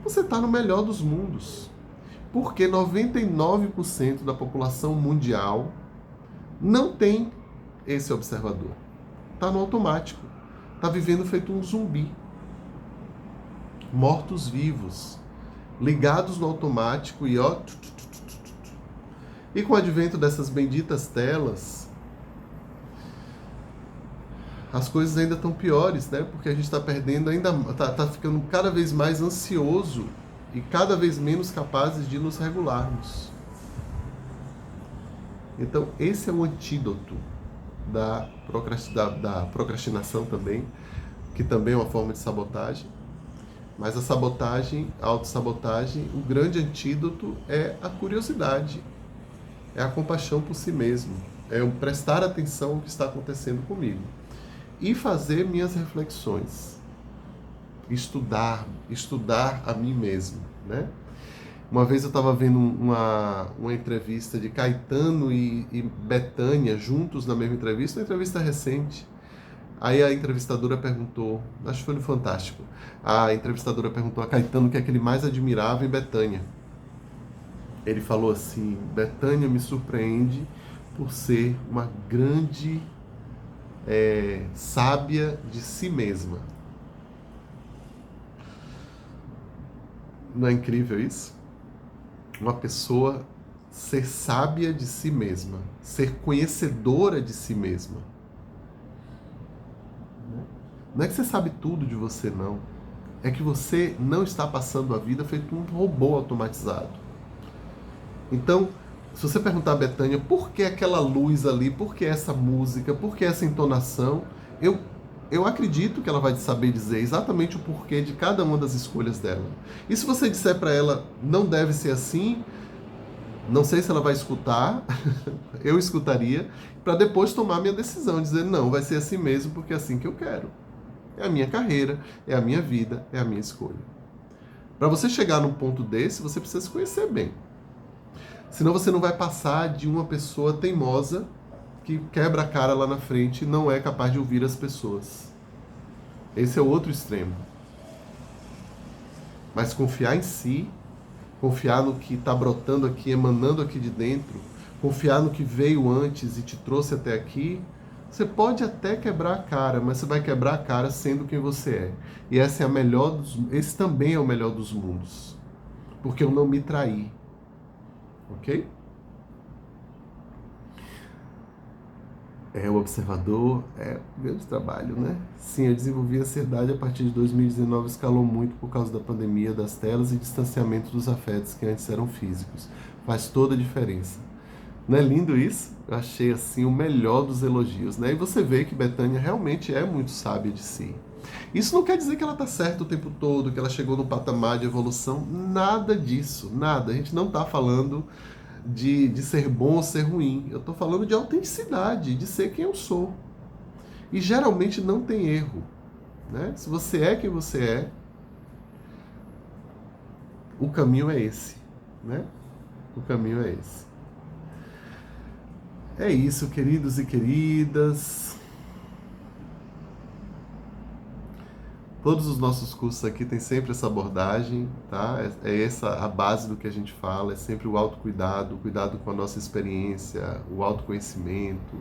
você está no melhor dos mundos. Porque 99% da população mundial não tem esse observador. Está no automático. Está vivendo feito um zumbi. Mortos-vivos. Ligados no automático e ó... E com o advento dessas benditas telas, as coisas ainda estão piores, né? Porque a gente está perdendo ainda... Está ficando cada vez mais ansioso e cada vez menos capazes de nos regularmos. Então, esse é o antídoto da procrastinação também, que também é uma forma de sabotagem. Mas a sabotagem, a autossabotagem, o grande antídoto é a curiosidade, é a compaixão por si mesmo, é o prestar atenção ao que está acontecendo comigo e fazer minhas reflexões, estudar a mim mesmo, né? Uma vez eu estava vendo uma entrevista de Caetano e Bethânia juntos na mesma entrevista, uma entrevista recente. Aí a entrevistadora perguntou, acho que foi no Fantástico, a entrevistadora perguntou a Caetano o que é que ele mais admirava em Bethânia. Ele falou assim: Bethânia me surpreende por ser uma grande sábia de si mesma. Não é incrível isso? Uma pessoa ser sábia de si mesma, ser conhecedora de si mesma. Não é que você sabe tudo de você, não. É que você não está passando a vida feito um robô automatizado. Então, se você perguntar a Bethânia por que aquela luz ali, por que essa música, por que essa entonação, eu acredito que ela vai saber dizer exatamente o porquê de cada uma das escolhas dela. E se você disser para ela, não deve ser assim, não sei se ela vai escutar, eu escutaria, para depois tomar minha decisão, dizer, não, vai ser assim mesmo, porque é assim que eu quero. É a minha carreira, é a minha vida, é a minha escolha. Para você chegar num ponto desse, você precisa se conhecer bem. Senão você não vai passar de uma pessoa teimosa que quebra a cara lá na frente e não é capaz de ouvir as pessoas. Esse é o outro extremo. Mas confiar em si, confiar no que está brotando aqui, emanando aqui de dentro, confiar no que veio antes e te trouxe até aqui, você pode até quebrar a cara, mas você vai quebrar a cara sendo quem você é. E essa é a melhor esse também é o melhor dos mundos. Porque eu não me traí. Ok? O observador é um grande trabalho, né? Sim, eu desenvolvi ansiedade a partir de 2019, escalou muito por causa da pandemia, das telas e distanciamento dos afetos que antes eram físicos. Faz toda a diferença. Não é lindo isso? Eu achei assim o melhor dos elogios, né? E você vê que Bethânia realmente é muito sábia de si. Isso não quer dizer que ela está certa o tempo todo, que ela chegou no patamar de evolução, nada disso, nada. A gente não está falando de ser bom ou ser ruim. Eu estou falando de autenticidade, de ser quem eu sou. E geralmente não tem erro, né? Se você é quem você é, o caminho é esse, né? O caminho é esse. É isso, queridos e queridas. Todos os nossos cursos aqui têm sempre essa abordagem, tá? É essa a base do que a gente fala, é sempre o autocuidado, o cuidado com a nossa experiência, o autoconhecimento,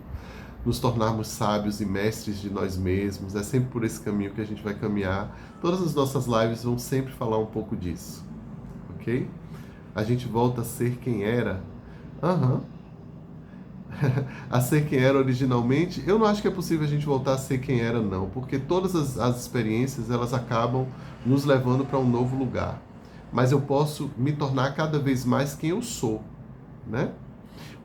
nos tornarmos sábios e mestres de nós mesmos. É sempre por esse caminho que a gente vai caminhar. Todas as nossas lives vão sempre falar um pouco disso, ok? A gente volta a ser quem era. A ser quem era originalmente. Eu não acho que é possível a gente voltar a ser quem era, não, porque todas as experiências, elas acabam nos levando para um novo lugar. Mas eu posso me tornar cada vez mais quem eu sou, né?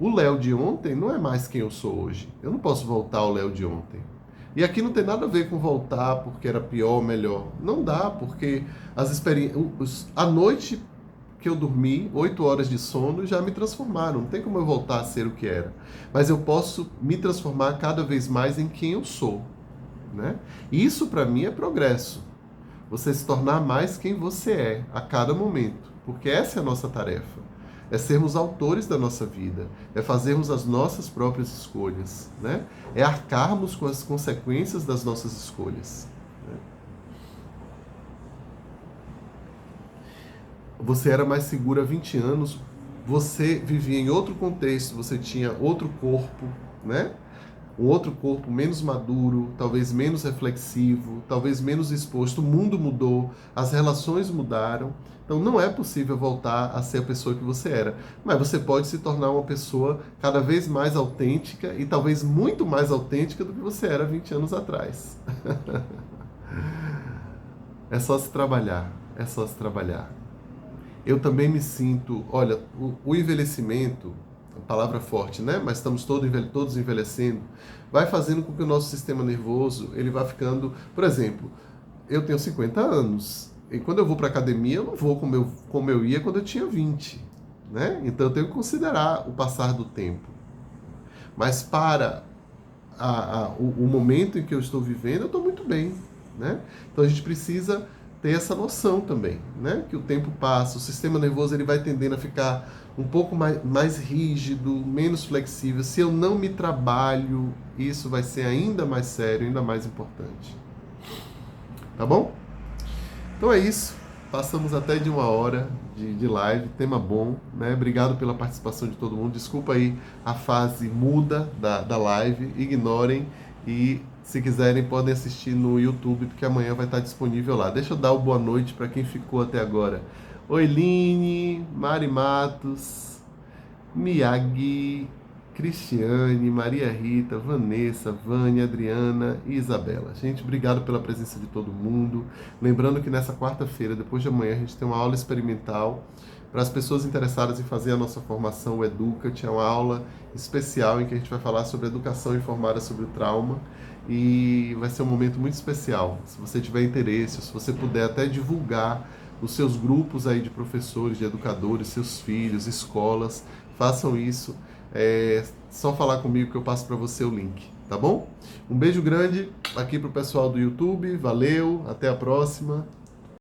O Léo de ontem não é mais quem eu sou hoje. Eu não posso voltar ao Léo de ontem. E aqui não tem nada a ver com voltar porque era pior ou melhor. Não dá, porque as experiências... A noite que eu dormi, 8 horas de sono, já me transformaram. Não tem como eu voltar a ser o que era. Mas eu posso me transformar cada vez mais em quem eu sou, né? Isso para mim é progresso. Você se tornar mais quem você é a cada momento. Porque essa é a nossa tarefa. é sermos autores da nossa vida, é fazermos as nossas próprias escolhas, né? É arcarmos com as consequências das nossas escolhas. Né? Você era mais seguro há 20 anos, você vivia em outro contexto, você tinha outro corpo, né? Um outro corpo menos maduro, talvez menos reflexivo, talvez menos exposto. O mundo mudou, as relações mudaram. Então não é possível voltar a ser a pessoa que você era. Mas você pode se tornar uma pessoa cada vez mais autêntica e talvez muito mais autêntica do que você era 20 anos atrás. É só se trabalhar, é só se trabalhar. Eu também me sinto, olha, o envelhecimento, palavra forte, né? Mas estamos todos envelhecendo, vai fazendo com que o nosso sistema nervoso, ele vá ficando, por exemplo, eu tenho 50 anos, e quando eu vou para academia, eu não vou como eu ia quando eu tinha 20, né? Então eu tenho que considerar o passar do tempo. Mas para o momento em que eu estou vivendo, eu estou muito bem, né? Então a gente precisa ter essa noção também, né? Que o tempo passa, o sistema nervoso ele vai tendendo a ficar um pouco mais rígido, menos flexível. Se eu não me trabalho, isso vai ser ainda mais sério, ainda mais importante. Tá bom? Então é isso. Passamos até de 1 hora de live, tema bom, né? Obrigado pela participação de todo mundo. Desculpa aí a fase muda da live, ignorem e se quiserem podem assistir no YouTube, porque amanhã vai estar disponível lá. Deixa eu dar o boa noite para quem ficou até agora. Oi, Line, Mari Matos, Miyagi, Cristiane, Maria Rita, Vanessa, Vânia, Adriana e Isabela. Gente, obrigado pela presença de todo mundo. Lembrando que nessa quarta-feira, depois de amanhã, a gente tem uma aula experimental para as pessoas interessadas em fazer a nossa formação, o Educat. É uma aula especial em que a gente vai falar sobre educação informada sobre o trauma. E vai ser um momento muito especial. Se você tiver interesse, se você puder até divulgar os seus grupos aí de professores, de educadores, seus filhos, escolas, façam isso. É só falar comigo que eu passo para você o link, tá bom? Um beijo grande aqui pro pessoal do YouTube, valeu, até a próxima.